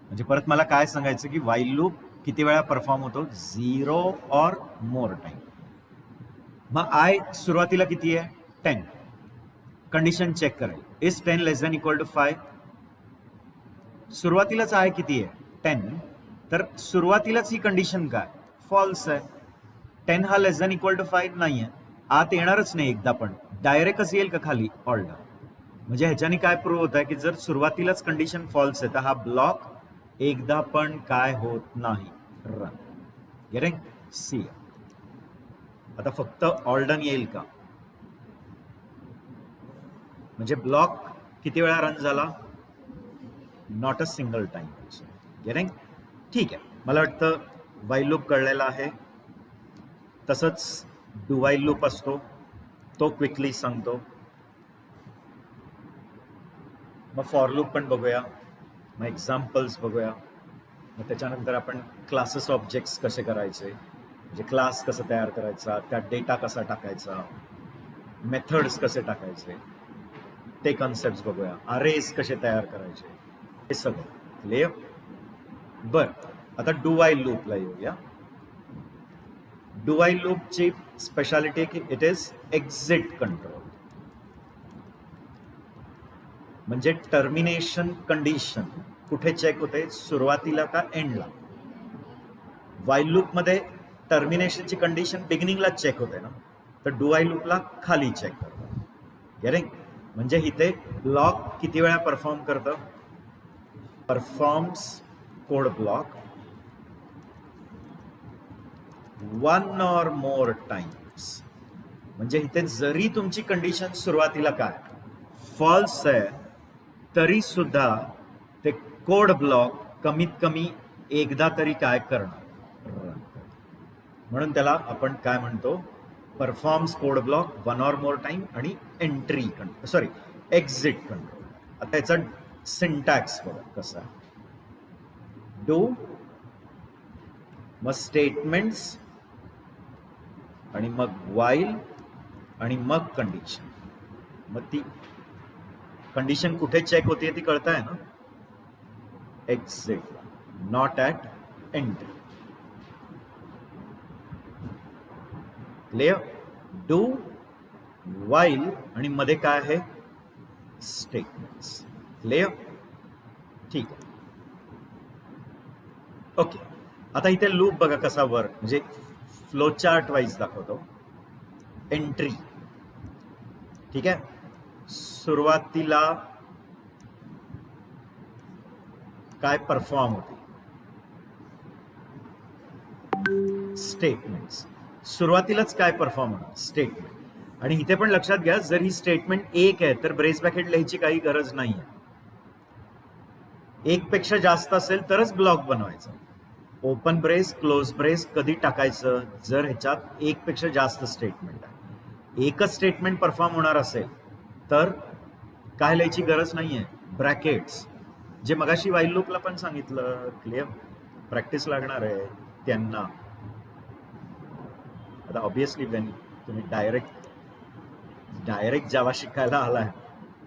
म्हणजे परत मला काय सांगायचं की while लूप किती वेळा परफॉर्म होतो? 0 or more टाइम. मग I सुरुवातीला किती आहे? 10. कंडिशन चेक करेल, is 10 less than equal to 5? सुरुवातीलाच I किती आहे? 10. तर सुरुवातीलाच ही कंडिशन काय? फॉल्स आहे. 10 हा लेस दॅन इक्वल टू 5 नाही आहे, आत येणारच नाही एकदा पण, डायरेक्टच येईल का खाली? All down. म्हणजे ह्याच्याने काय प्रूव्ह होत आहे की जर सुरुवातीलाच कंडिशन फॉल्स आहे तर हा ब्लॉक एकदा पण काय होत नाही, रन. गेटिंग? सी. आता फक्त ऑल डन येईल का? म्हणजे ब्लॉक किती वेळा रन झाला? Not a single time. Getting? ठीक आहे, मला वाटतं व्हाईल लूप कळलेला आहे. तसंच डू व्हाईल लूप असतो, तो क्विकली सांगतो. मग फॉर लूप पण बघूया, मग एक्झाम्पल्स बघूया, मग त्याच्यानंतर आपण क्लासेस ऑब्जेक्ट्स कसे करायचे, म्हणजे क्लास कसं तयार करायचा, त्यात डेटा कसा टाकायचा, मेथड्स कसे टाकायचे, ते कन्सेप्ट बघूया, अरेज कसे तयार करायचे, हे सगळं क्लिअर. बर, आता डू व्हाईल लूपला येऊया. डू व्हाईल लूपची स्पेशालिटी आहे की इट इज एक्झिट कंट्रोल, म्हणजे टर्मिनेशन कंडिशन कुठे चेक होते? सुरुवातीला का एंडला? व्हाईल लूप मध्ये टर्मिनेशनची कंडिशन बिगिनिंगला चेक होते ना, तर डू व्हाईल लूपला खाली चेक करतो. गेटिंग? म्हणजे इथे ब्लॉक किती वेळा परफॉर्म करतं? Performs code block 1 or more times. म्हणजे इथे जरी तुमची कंडिशन सुरुवातीला काय फॉल्स आहे तरी सुद्धा ते कोड ब्लॉक कमीत कमी एकदा तरी काय करणार? म्हणून त्याला आपण काय म्हणतो? Performs code block 1 or more time आणि entry control, sorry exit control. आता याचा सिंटॅक्स बघा कसा आहे. डू, मग स्टेटमेंट्स, आणि मग व्हाईल, आणि मग कंडिशन. मग ती कंडिशन कुठे चेक होते ती कळत आहे ना? Exit, not at entry. Clear? Do, while, आणि मध्ये काय आहे? स्टेटमेंट्स. क्लिअर? ठीक आहे. ओके, आता इथे लूप बघा कसा वर्क, म्हणजे फ्लो चार्ट वाईज दाखवतो. एंट्री, ठीक आहे, सुरुवातीला काय परफॉर्म होते? स्टेटमेंट्स. सुरुवातीलाच काय परफॉर्म होणार? स्टेटमेंट. आणि इथे पण लक्षात घ्या, जर ही स्टेटमेंट एक आहे तर ब्रेस ब्रॅकेट लिहायची काही गरज नाही आहे. एक पेक्षा जास्त असेल तरच ब्लॉक बनवायचा. ओपन ब्रेस, क्लोज ब्रेस कधी टाकायचं? जर ह्याच्यात एक पेक्षा जास्त स्टेटमेंट आहे. एकच स्टेटमेंट परफॉर्म होणार असेल तर काय लिहायची गरज नाहीये, ब्रॅकेट्स, जे मगाशी व्हाईल लूपला पण सांगितलं. क्लिअर? प्रॅक्टिस लागणार आहे त्यांना. आता ऑब्विसली वेन तुम्ही डायरेक्ट जावा शिकायला आलाय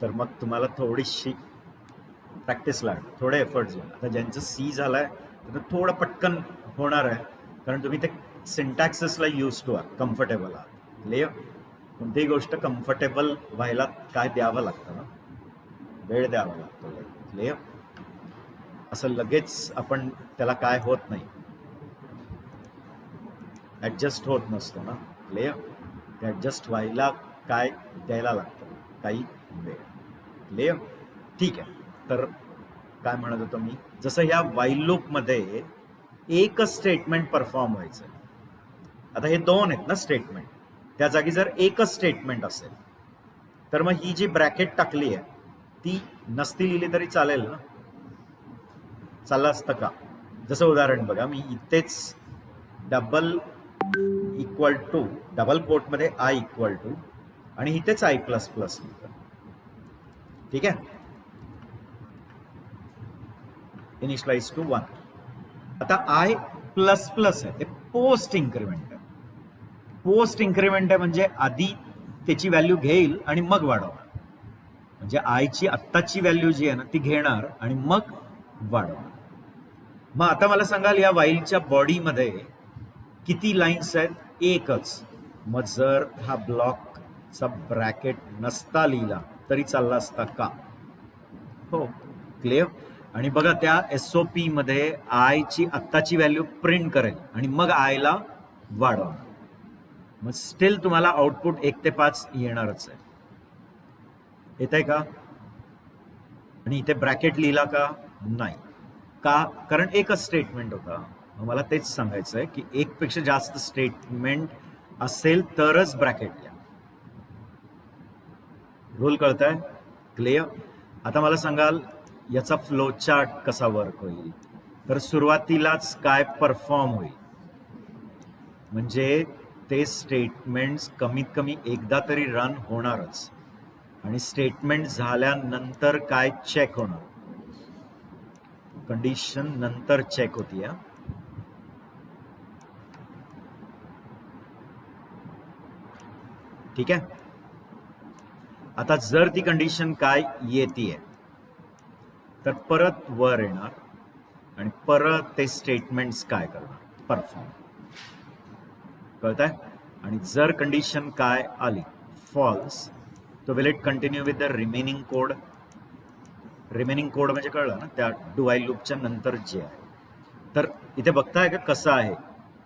तर मग तुम्हाला थोडीशी प्रॅक्टिस लागणार, थोडे एफर्ट्स लागणार. आता ज्यांचं सी झालाय तर थोडं पटकन होणार आहे, कारण तुम्ही ते सिंटॅक्सेसला यूज टू आहात, कम्फर्टेबल आहात. क्लिअर? कोणतीही गोष्ट कम्फर्टेबल व्हायला काय द्यावं लागतं ना? वेळ द्यावा लागतो. क्लिअर? असं लगेच आपण त्याला काय होत नाही, ॲडजस्ट होत नसतो ना. क्लिअर? ते ॲडजस्ट व्हायला काय द्यायला लागतं, काही वेळ. क्लिअर? ठीक आहे. तर काय म्हणत होतो मी, जसं ह्या व्हाईल लूपमध्ये एकच स्टेटमेंट परफॉर्म व्हायचं. आता हे दोन आहेत ना स्टेटमेंट, त्या जागी जर एकच स्टेटमेंट असेल तर मग ही जी ब्रॅकेट टाकली आहे ती नसती लिहिली तरी चालेल ना? चाललं असतं का? जसं उदाहरण बघा, मी इथेच डबल इक्वल टू, डबल कोटमध्ये आय इक्वल टू, आणि इथेच आय प्लस प्लस लिहितो. ठीक आहे? Initialise to 1. आता आय प्लस प्लस आहे, ते पोस्ट इन्क्रिमेंट आहे. पोस्ट इन्क्रिमेंट आहे म्हणजे आधी त्याची व्हॅल्यू घेईल आणि मग वाढवणार. म्हणजे आयची आत्ताची व्हॅल्यू जी आहे ना ती घेणार आणि मग वाढवणार. मग आता मला सांगाल या वाईलच्या बॉडीमध्ये किती लाईन्स आहेत? एकच. मग जर हा ब्लॉकचा ब्रॅकेट नसता लिहिला तरी चालला असता का? हो, क्लिअर. आणि बघा त्या SOP मध्ये आयची आत्ताची व्हॅल्यू प्रिंट करेल आणि मग आयला वाढवणार. मग स्टील तुम्हाला आउटपुट 1 ते 5 येणारच आहे. येत आहे का? आणि इथे ब्रॅकेट लिहिला का? नाही. का? कारण एकच स्टेटमेंट होता. मला तेच सांगायचं आहे की एक पेक्षा जास्त स्टेटमेंट असेल तरच ब्रॅकेट लिहा. रूल कळताय? क्लिअर. आता मला सांगाल याचा फ्लो चार्ट कसा वर्क होईल? तर सुरुवातीलाच काय परफॉर्म होईल म्हणजे ते स्टेटमेंट्स कमीत कमी एकदा तरी रन होणारच आणि स्टेटमेंट झाल्यानंतर काय चेक होणार? कंडिशन नंतर चेक होती. ठीक आहे. आता जर ती कंडिशन काय येते तर परत वर येणार आणि परत ते स्टेटमेंट्स काय करणार? परफॉर्म. कळतंय? आणि जर कंडिशन काय आली फॉल्स तो will it continue with the remaining code. Remaining code म्हणजे कळलं ना, त्या डू व्हाईल लूपच्या नंतर जे आहे. तर इथे बघताय का कसं आहे?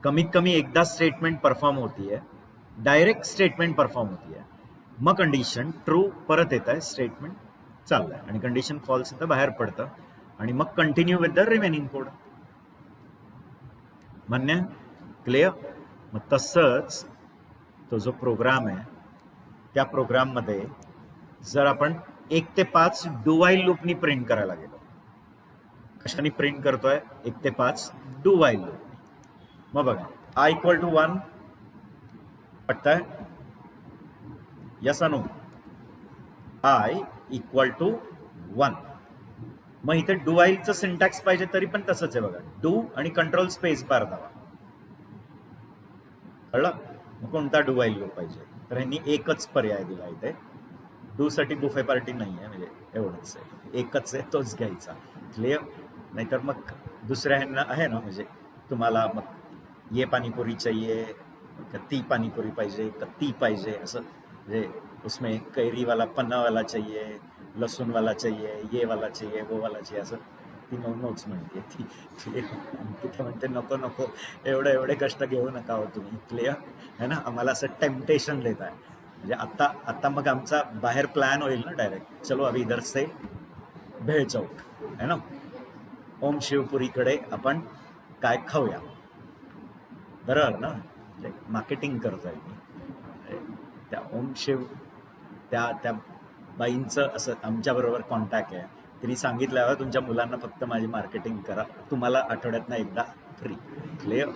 कमीत कमी एकदा स्टेटमेंट परफॉर्म होतीये, डायरेक्ट स्टेटमेंट परफॉर्म होतीये, मग कंडिशन ट्रू परत येत आहे, स्टेटमेंट चाललंय आणि कंडिशन फॉल्स इथं बाहेर पडतं आणि मग continue with the remaining code. मान्य? क्लिअर. मग तसंच तो जो प्रोग्राम आहे त्या प्रोग्राममध्ये जर आपण 1 ते 5 डू व्हाईल लूपनी प्रिंट करायला गेलो, कशाने प्रिंट करतोय? 1 ते 5 डू व्हाईल लूपनी. मग बघा i इक्वल टू 1 पटताय? Yes no? i equal to 1. मग इथे डू व्हाईलचं सिंटॅक्स पाहिजे तरी पण तसंच आहे बघा, डू आणि कंट्रोल स्पेस बार दाबा. कळलं? मग कोणता डू व्हाईल लूप पाहिजे? तर ह्यांनी एकच पर्याय दिला इथे. डू साठी बुफे पार्टी नाही आहे, म्हणजे एवढंच आहे, एकच आहे, तोच घ्यायचा. क्लिअर. नाहीतर मग दुसऱ्या ह्यांना आहे ना, म्हणजे तुम्हाला मग ये पाणीपुरी चाहिए, ती पाणीपुरी पाहिजे, ती पाहिजे, असं म्हणजे उसमें कैरी वाला पन्ना वाला चाहिए, लसूण वाला चाहिए, ये वाला चाहिए, वो वाला चाहिए, असं ती नोच म्हणते ती. तिथे म्हणते नको नको एवढे कष्ट घेऊ नका हो तुम्ही. क्लिअर है ना? आम्हाला असं टेम्पटेशन देत आहे. म्हणजे आता मग आमचा बाहेर प्लॅन होईल ना डायरेक्ट, चलो अभी इधर से भेळ चौक है ना, ओम शिवपुरीकडे आपण काय खाऊया. बरोबर ना? मार्केटिंग करतोय मी. त्या ओम शिव त्या बाईंचं असं आमच्याबरोबर कॉन्टॅक्ट आहे. तिने सांगितलं तुमच्या मुलांना फक्त माझी मार्केटिंग करा, तुम्हाला आठवड्यातनं एकदा फ्री. क्लिअर.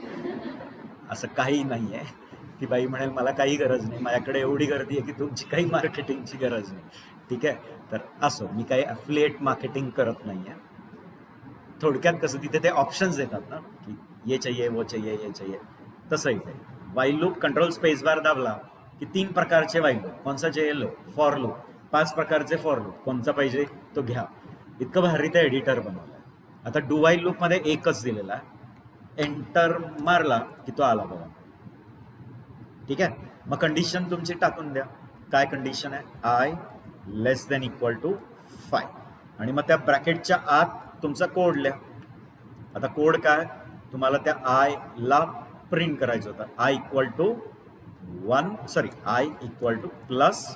असं काही नाही आहे. ती बाई म्हणेल मला काही गरज नाही, माझ्याकडे एवढी गर्दी आहे की तुमची काही मार्केटिंगची गरज नाही. ठीक आहे. तर असो, मी काही अफिलिएट मार्केटिंग करत नाही आहे. थोडक्यात कसं तिथे ते ऑप्शन्स देतात ना की ये चाहिए वो चाहिए ये चाहिए, तसं इथे while loop control space bar दाबला की 3 प्रकारचे वाईल लूप. कोणचा चाहिए लो? For loop. 5 प्रकारचे फॉर लूप. कोणचा पाहिजे तो घ्या. इतकं भारी ते एडिटर बनवलंय. आता डू व्हाईल लूप मध्ये एकच दिलेला आहे, एंटर मारला की तो आला बघा. ठीक आहे. मग कंडिशन तुमची टाकून द्या. काय कंडिशन आहे? I less than equal to 5 आणि मग त्या ब्रॅकेटच्या आत तुमचा कोड लिहा. आता कोड काय? तुम्हाला त्या आय ला प्रिंट करायचं होतं. I equal to 1 sorry I equal to plus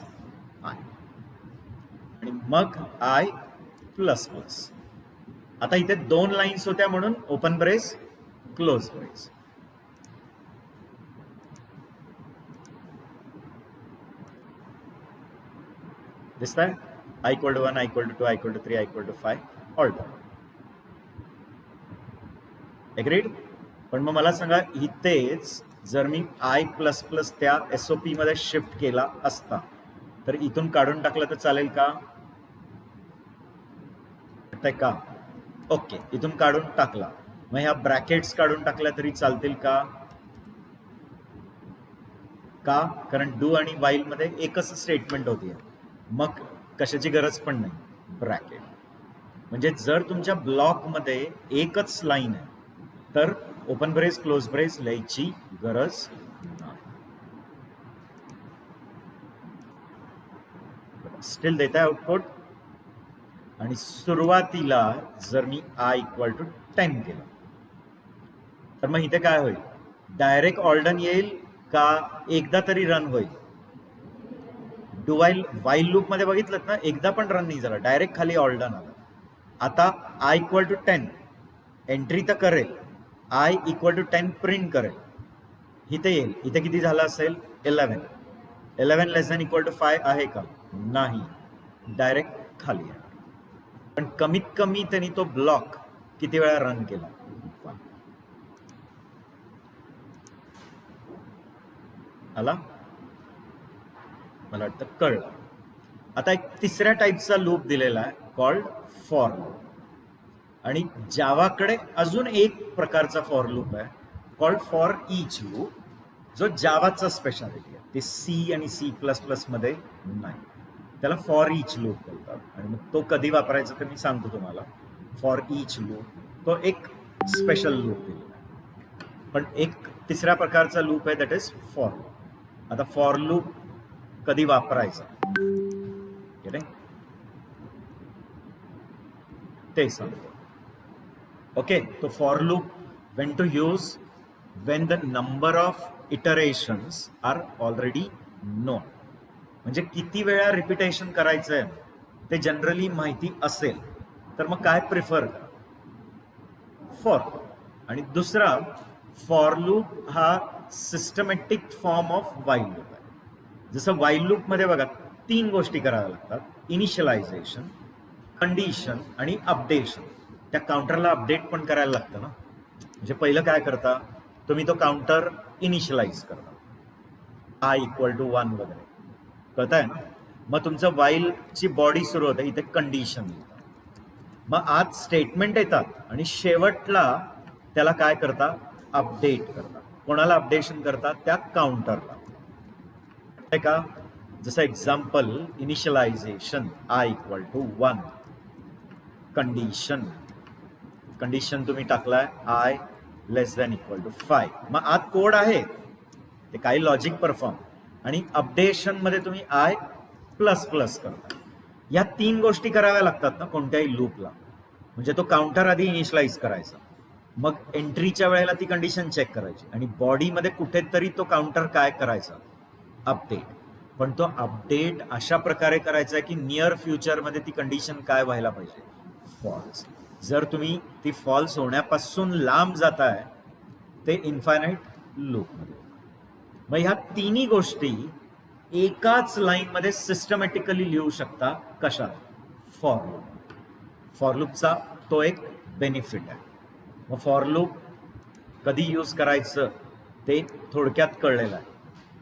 I आणि मग आय प्लस प्लस. आता इथे 2 लाईन्स होत्या म्हणून ओपन ब्रेस क्लोज ब्रेस. दिसतंय? I equal to 1, I equal to 2, I equal to 3, I equal to 5 all done. Agreed? पण मग मला सांगा इथेच जर मी आय प्लस प्लस त्या SOP मध्ये शिफ्ट केला असता तर इथून काढून टाकलं तर चालेल का? का ओके, इथून काढून टाकला. मग ह्या ब्रॅकेट्स काढून टाकल्या तरी चालतील का? का? कारण डू आणि वाईल मध्ये एकच स्टेटमेंट होती, मग कशाची गरज पण नाही. ब्रॅकेट म्हणजे जर तुमच्या ब्लॉकमध्ये एकच लाईन आहे तर ओपन ब्रेस क्लोज ब्रेस लिहायची गरज नाही. स्टिल देत आहे आउटपुट. आणि सुरुवातीला जर मी i इक्वल टू 10 केलं तर मग इथे काय होईल? डायरेक्ट ऑल्डन येईल का एकदा तरी रन होईल? डू वाईल लूप मध्ये बघितलं ना, एकदा पण रन नाही झाला, डायरेक्ट खाली ऑल्डन आलं. आता i इक्वल टू 10 एंट्री तर करेल, i इक्वल टू 10 प्रिंट करेल, इथे येईल. इथे किती झालं असेल? 11. 11 लेस दॅन इक्वल टू 5 आहे का? नाही, डायरेक्ट खाली आहे. पण कमीत कमी त्यांनी तो ब्लॉक किती वेळा रन केला? आला? मला वाटतं कळलं. आता एक तिसऱ्या टाईपचा लूप दिलेला आहे कॉल्ड फॉर लूप. आणि जावाकडे अजून एक प्रकारचा फॉर लूप आहे कॉल्ड फॉर ईच लूप, जो जावाचा स्पेशालिटी आहे. ते सी आणि C++ मध्ये नाही. त्याला फॉर ईच लूप बोलतात. आणि मग तो कधी वापरायचा तर मी सांगतो तुम्हाला. फॉर ईच लूप तो एक स्पेशल लूप दिलेला आहे. पण एक तिसऱ्या प्रकारचा लूप आहे दॅट इज फॉर लूप. आता फॉर लूप कधी वापरायचा ते सांगतो. ओके, तो for loop when to use when the number of iterations are already known. म्हणजे किती वेळा रिपिटेशन करायचं आहे ते जनरली माहिती असेल तर मग काय प्रिफर करा? फॉर. आणि दुसरा फॉर लूप हा systematic form of while loop आहे. जसं वाईल लूप मध्ये बघा 3 गोष्टी कराव्या लागतात: इनिशियलायझेशन, कंडिशन आणि अपडेशन. त्या काउंटरला अपडेट पण करायला लागतं ना. म्हणजे पहिलं काय करता तुम्ही? तो काउंटर इनिशियलाइज करता, i इक्वल टू 1 वगैरे, कळताय ना? मग तुमचं वाईलची बॉडी सुरू होते, इथे कंडिशन लिहिता. मग आज स्टेटमेंट येतात आणि शेवटला त्याला काय करता? अपडेट करता. कोणाला अपडेशन करता? त्या काउंटरला. का? जसं example, initialization i equal to 1, condition condition तुम्ही टाकलाय i less than equal to 5. मग आत कोड आहे, ते काही लॉजिक परफॉर्म. आणि अपडेशन मध्ये तुम्ही i प्लस प्लस करता. या 3 गोष्टी कराव्या लागतात ना कोणत्याही लूपला. म्हणजे तो काउंटर आधी इनिशियलाइज करायचा, मग एंट्रीच्या वेळेला ती कंडिशन चेक करायची, आणि बॉडीमध्ये कुठेतरी तो काउंटर काय करायचा? अपडेट. पण तो अपडेट अशा प्रकारे करायचा की नियर फ्युचरमध्ये ती कंडिशन काय व्हायला पाहिजे? फॉल्स. जर तुम्ही ती फॉल्स होण्यापासून लांब जाताय ते इन्फायनाइट लूपमध्ये. मग ह्या तिन्ही गोष्टी एकाच लाईनमध्ये सिस्टमॅटिकली लिहू शकता. कशात? For loop. फॉर लूपचा तो एक बेनिफिट आहे. मग फॉर लूप कधी यूज करायचं ते थोडक्यात कळलेलं आहे.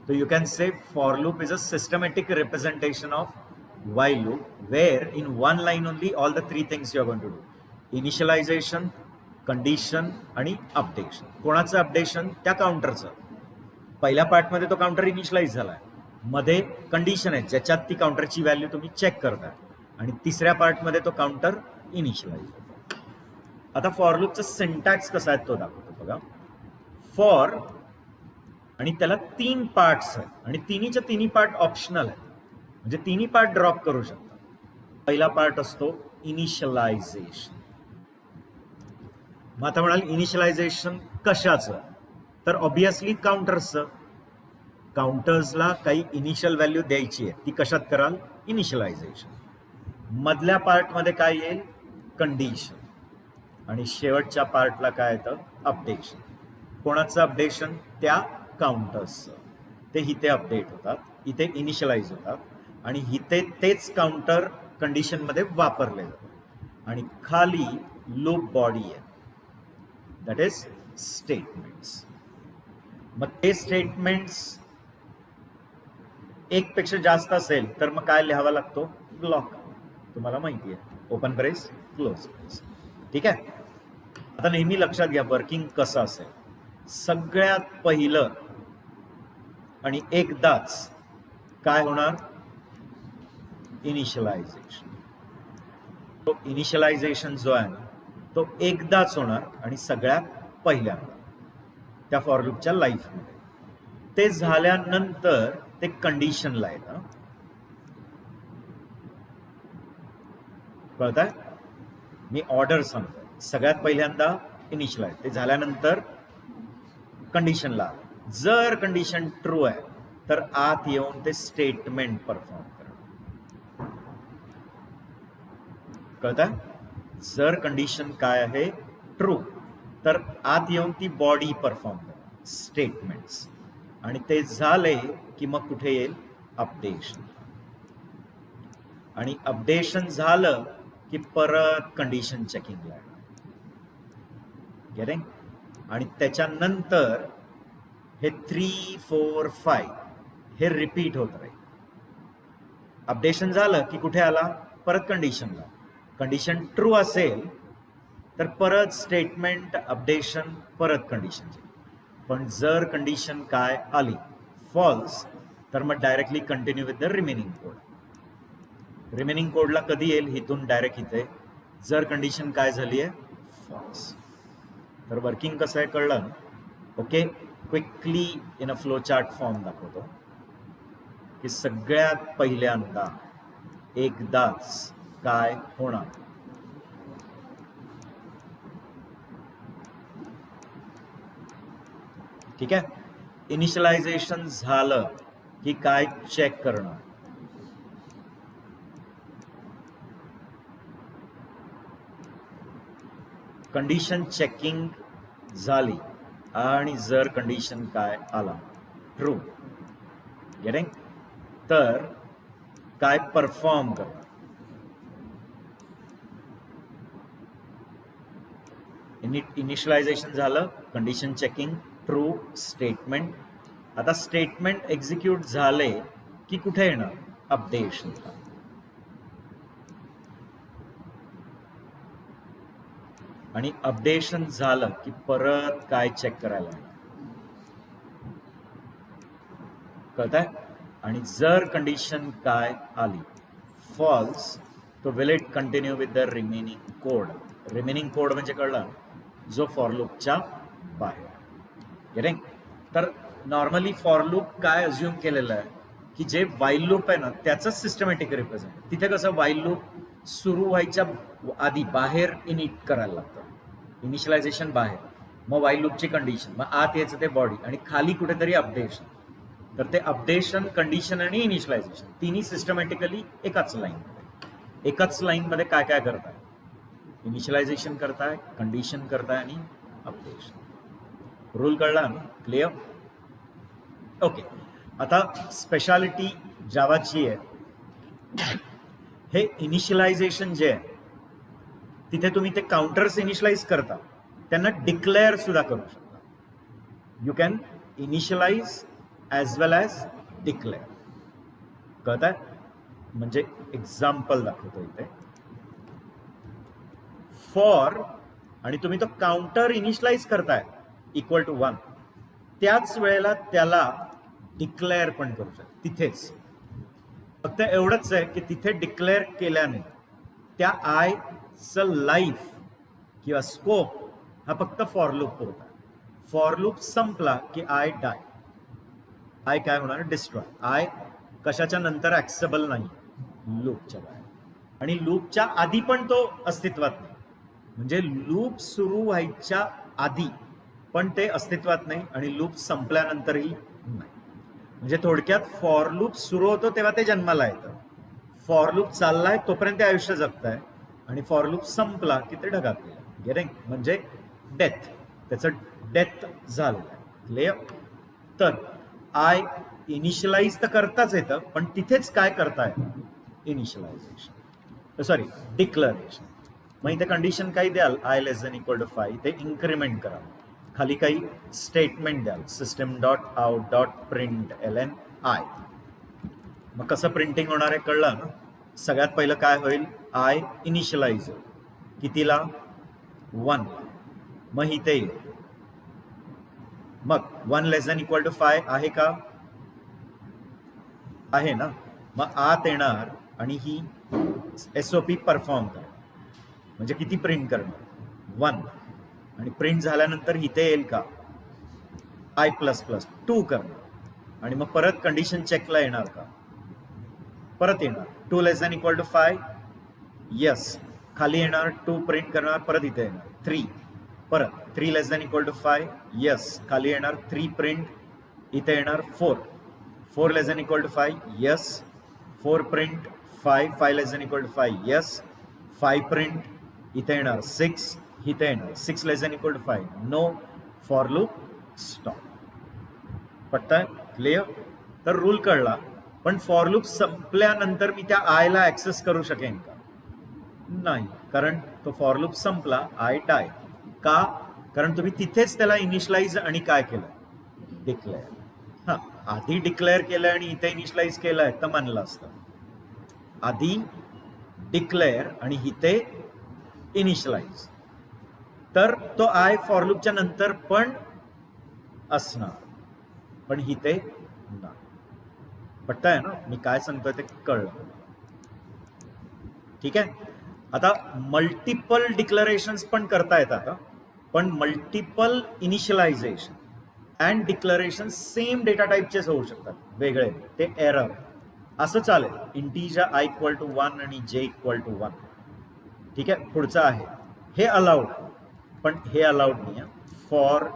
So you can say for loop is a systematic representation of while loop, where in one line only all the 3 things you are going to do: initialization, condition आणि updation. कोणाचं updation? त्या काउंटरचं. पहिल्या पार्टमध्ये तो काउंटर इनिशियलाइज झालाय, मध्ये condition आहे ज्याच्यात ती काउंटरची व्हॅल्यू तुम्ही चेक करताय, आणि तिसऱ्या पार्टमध्ये तो काउंटर इनिशियलाइज होतो. आता फॉर लूपचं सिंटॅक्स कसा आहे तो दाखवतो बघा. फॉर आणि त्याला 3 पार्ट्स आहेत, आणि तिन्हीच्या तिन्ही पार्ट ऑप्शनल आहेत. म्हणजे तिन्ही पार्ट ड्रॉप करू शकता. पहिला पार्ट असतो इनिशियलायझेशन. मग आता म्हणाल इनिशियलायझेशन कशाचं? तर ऑब्विसली काउंटर्सचं. काउंटर्सला काही इनिशियल व्हॅल्यू द्यायची आहे, ती कशात कराल? इनिशियलायझेशन. मधल्या पार्टमध्ये काय येईल? कंडिशन. आणि शेवटच्या पार्टला काय येतं? अपडेशन. कोणाचं अपडेशन? त्या काउंटर्सचं. ते इथे अपडेट होतात, इथे इनिशियलाइज होतात, आणि इथे तेच काउंटर कंडिशन मध्ये वापरले जातात. आणि खाली लूप बॉडी आहे, दॅट इज स्टेटमेंट्स. मग ते स्टेटमेंट्स एक पेक्षा जास्त असेल तर मग काय लिहावा लागतो? ब्लॉक. तुम्हाला माहिती आहे, ओपन ब्रेस क्लोज ब्रेस. ठीक आहे. आता नेहमी लक्षात घ्या वर्किंग कसं असेल. सगळ्यात पहिलं आणि एकदाच काय होणार, इनिशियलायझेशन. तो इनिशियलायझेशन जो आहे ना तो एकदाच होणार आणि सगळ्यात पहिल्यांदा त्या फॉर लूपच्या लाईफमध्ये. ते झाल्यानंतर ते कंडिशनला येतं. कळतंय? मी ऑर्डर सांगतोय. सगळ्यात पहिल्यांदा इनिशियलाइज, ते झाल्यानंतर कंडिशनला. जर कंडिशन ट्रू आहे तर आत येऊन ते स्टेटमेंट परफॉर्म करणं. कळतंय? जर कंडिशन काय आहे, ट्रू, तर आत येऊन ती बॉडी परफॉर्म करणं, स्टेटमेंट्स. आणि ते झाले की मग कुठे येईल, अपडेशन. आणि अपडेशन झालं की परत कंडिशन चेकिंगला येणार. गेटिंग? आणि त्याच्यानंतर हे 3, 4, 5 हे रिपीट होत राहील. अपडेशन झालं की कुठे आला, परत कंडिशनला. कंडिशन ट्रू असेल तर परत स्टेटमेंट, अपडेशन, परत कंडिशनची. पण जर कंडिशन काय आली, फॉल्स, तर मग directly continue with the remaining code. Remaining कोडला कधी येईल, इथून डायरेक्ट इथे. जर कंडिशन काय झाली आहे, फॉल्स. तर वर्किंग कसं आहे कळलं? Okay, quickly in a flow chart form दाखवतो की सगळ्यात पहिल्यांदा एकदाच काय होणार. ठीक आहे. इनिशियलायझेशन झालं की काय चेक करणं, कंडिशन चेकिंग झाली आणि जर कंडिशन काय आला, ट्रू, गेटिंग, तर काय परफॉर्म करणं. इनिशियलायझेशन झालं, कंडिशन चेकिंग, ट्रू, स्टेटमेंट. आता स्टेटमेंट एक्झिक्यूट झाले की कुठे येणार, अपडेशन. आणि अपडेशन झालं की परत काय चेक करायला. कळतंय? आणि जर कंडिशन काय आली, फॉल्स, तो will it continue with the remaining code. Remaining code म्हणजे कळलं, जो फॉर लूपच्या बाहेर. गेटिंग? तर नॉर्मली फॉर लूप काय अज्युम केलेलं आहे की जे वाईल लूप आहे ना त्याचंच सिस्टमॅटिक रिप्रेझेंट. तिथे कसं वाईल लूप सुरू व्हायच्या आधी बाहेर इनिट करायला लागतं, इनिशियलायझेशन बाहेर, मग वाईल लूपची कंडिशन, मग आत यायचं ते बॉडी, आणि खाली कुठेतरी अपडेशन. तर ते अपडेशन, कंडिशन आणि इनिशियलायझेशन तिन्ही सिस्टमॅटिकली एकाच लाईनमध्ये काय काय करताय, इनिशियलायझेशन करताय, कंडिशन करताय आणि अपडेशन. रूल कळला ना? क्लिअर? ओके. आता स्पेशालिटी जावाची आहे, हे इनिशियलायझेशन जे आहे तिथे तुम्ही ते काउंटर्स इनिशियलाइज करता, त्यांना डिक्लेअर सुद्धा करू शकता. You can initialize as well as declare. कळतंय? म्हणजे एक्झाम्पल दाखवतो इथे. फॉर, आणि तुम्ही तो काउंटर इनिशियलाइज करताय इक्वल टू 1, त्याच वेळेला त्याला डिक्लेअर पण करू शकता तिथेच. फक्त एवढंच आहे की तिथे डिक्लेअर केल्याने त्या आयचं लाईफ किंवा स्कोप हा फक्त फॉर लूप होता. फॉर लूप संपला की आय डाय. आय काय होणार, डिस्ट्रॉय. आय कशाच्या नंतर ऍक्सेबल नाही, लूपच्या बाहेर. आणि लूपच्या आधी पण तो अस्तित्वात नाही, म्हणजे लूप सुरू व्हायच्या आधी पण ते अस्तित्वात नाही आणि लूप संपल्यानंतरही नाही. म्हणजे थोडक्यात फॉर लूप सुरू होतो तेव्हा ते जन्माला येतं, फॉर लूप चाललाय तोपर्यंत आयुष्य जगताय, आणि फॉर लूप संपला की ते ढगात गेलं. गेटिंग? म्हणजे डेथ, त्याचं डेथ झालेलं आहे. क्लिअर? तर आय इनिशियलाइज तर करताच येतं, पण तिथेच काय करता येतं, इनिशियलायझेशन, सॉरी डिक्लरेशन. मग इथे कंडिशन काही द्याल, I less than equal to 5, ते इन्क्रीमेंट करा. खाली काही स्टेटमेंट द्याल, system dot out dot print ln I. मग कसं प्रिंटिंग होणार आहे कळलं ना? सगळ्यात पहिलं काय होईल, आय इनिशियलाइज होईल. कितीला, 1, मग इथे येईल. मग 1 लेस दॅन इक्वल टू 5 आहे का? आहे ना. मग आत येणार आणि ही SOP परफॉर्म करणार. म्हणजे किती प्रिंट करणार? 1. आणि प्रिंट झाल्यानंतर इथे येईल का? I++2 करणार. आणि मग परत कंडिशन चेकला येणार का? परत येणार. 2 less than equal to 5, yes. खाली येणार, 2 प्रिंट करणार, परत इथे येणार 3. परत 3 less than equal to 5, yes. खाली येणार, 3 प्रिंट, इथे येणार 4. 4 less than equal to 5, yes. 4 print, 5 less than equal to 5, yes. 5 print, इथे येणार 6, इथे येणार 6 less than equal to 5, no. For loop stop. पटतंय? क्लिअर? तर रूल कळला. पण फॉर लूप संपल्यानंतर मी त्या आयला ऍक्सेस करू शकेन का? नाही, कारण तो फॉर लूप संपला, आय डाय. का? कारण तुम्ही तिथेच त्याला इनिशियलाइज आणि काय केलं? डिक्लेअर. हा, आधी डिक्लेअर केलंय आणि इथे इनिशियलाइज केलंय तर म्हणलं असतं. आधी डिक्लेअर आणि इथे इनिशियलाइज, तर तो आय फॉर लूपच्या नंतर पण असणार, पण इथे नाही. पटतंय ना? मी काय सांगतोय ते कळलं. ठीक आहे. आता मल्टिपल डिक्लरेशन्स पण करता येतात, पण multiple initialisation and declaration same data टाईपचेच होऊ शकतात, वेगळे. ते एरर. असं चालेल, इंटीजर I इक्वल टू 1 आणि J इक्वल टू 1. ठीक आहे. पुढचं आहे हे अलाउड, पण हे अलाउड नाही. For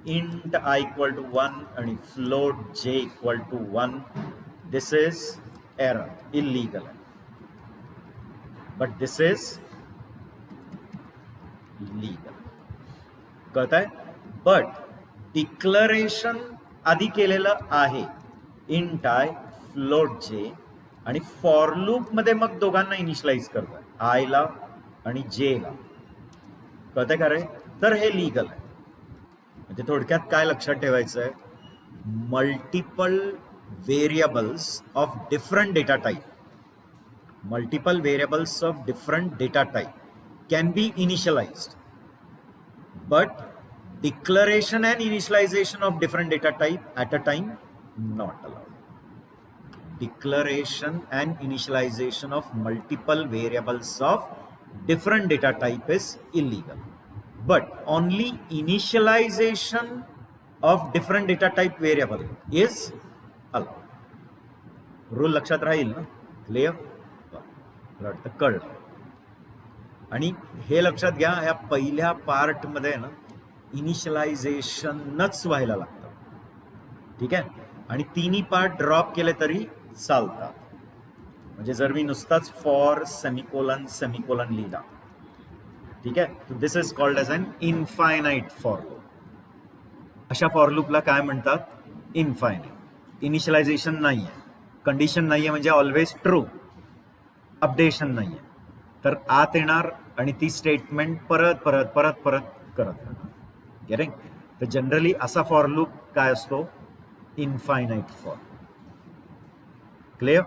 int I equal to 1 आणि float J equal to 1, this is error, illegal आहे. But this is legal. कळत आहे? बट डिक्लरेशन आधी केलेलं आहे, इंट I फ्लोट J, आणि फॉर लूप मध्ये मग दोघांना इनिशियलाइज करतोय, आय ला आणि J ला. कळतंय का रे? तर हे लीगल आहे. म्हणजे थोडक्यात काय लक्षात ठेवायचं आहे? Multiple variables of different data type, multiple variables of different data type can be initialized, but declaration and initialization of different data type at a time not allowed. Declaration and initialization of multiple variables of different data type is illegal, but only initialization of different data type variable is allowed. Rule लक्षात राहील ना? Clear? वाटतं कळलं. आणि हे लक्षात घ्या, ह्या पहिल्या पार्ट मध्ये ना इनिशियलायझेशनच व्हायला लागतं. ठीक आहे. आणि तिन्ही पार्ट ड्रॉप केले तरी चालतात. म्हणजे जर मी नुसताच फॉर सेमिकोलन सेमिकोलन लिहिला, ठीक आहे, this is called as an infinite for loop. अशा फॉर लूपला काय म्हणतात? इनफायनाइट. इनिशियलायझेशन नाहीये, कंडिशन नाहीये, म्हणजे ऑलवेज ट्रू, अपडेशन नाहीये. तर आत येणार आणि ती स्टेटमेंट परत परत परत परत करत राहणार. गेटिंग? तर जनरली असा फॉर लूप काय असतो? Infinite for. क्लिअर?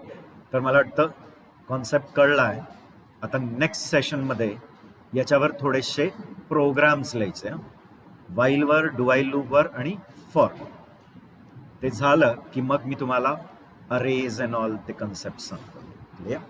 तर मला वाटतं कॉन्सेप्ट कळला आहे. आता नेक्स्ट सेशनमध्ये याच्यावर थोडेसे प्रोग्राम्स लिहायचे, व्हाईलवर, डू व्हाईल लूपवर आणि फॉर. ते झालं की मग मी तुम्हाला अरेज अँड ऑल ते कन्सेप्ट सांगतो. क्लिअर?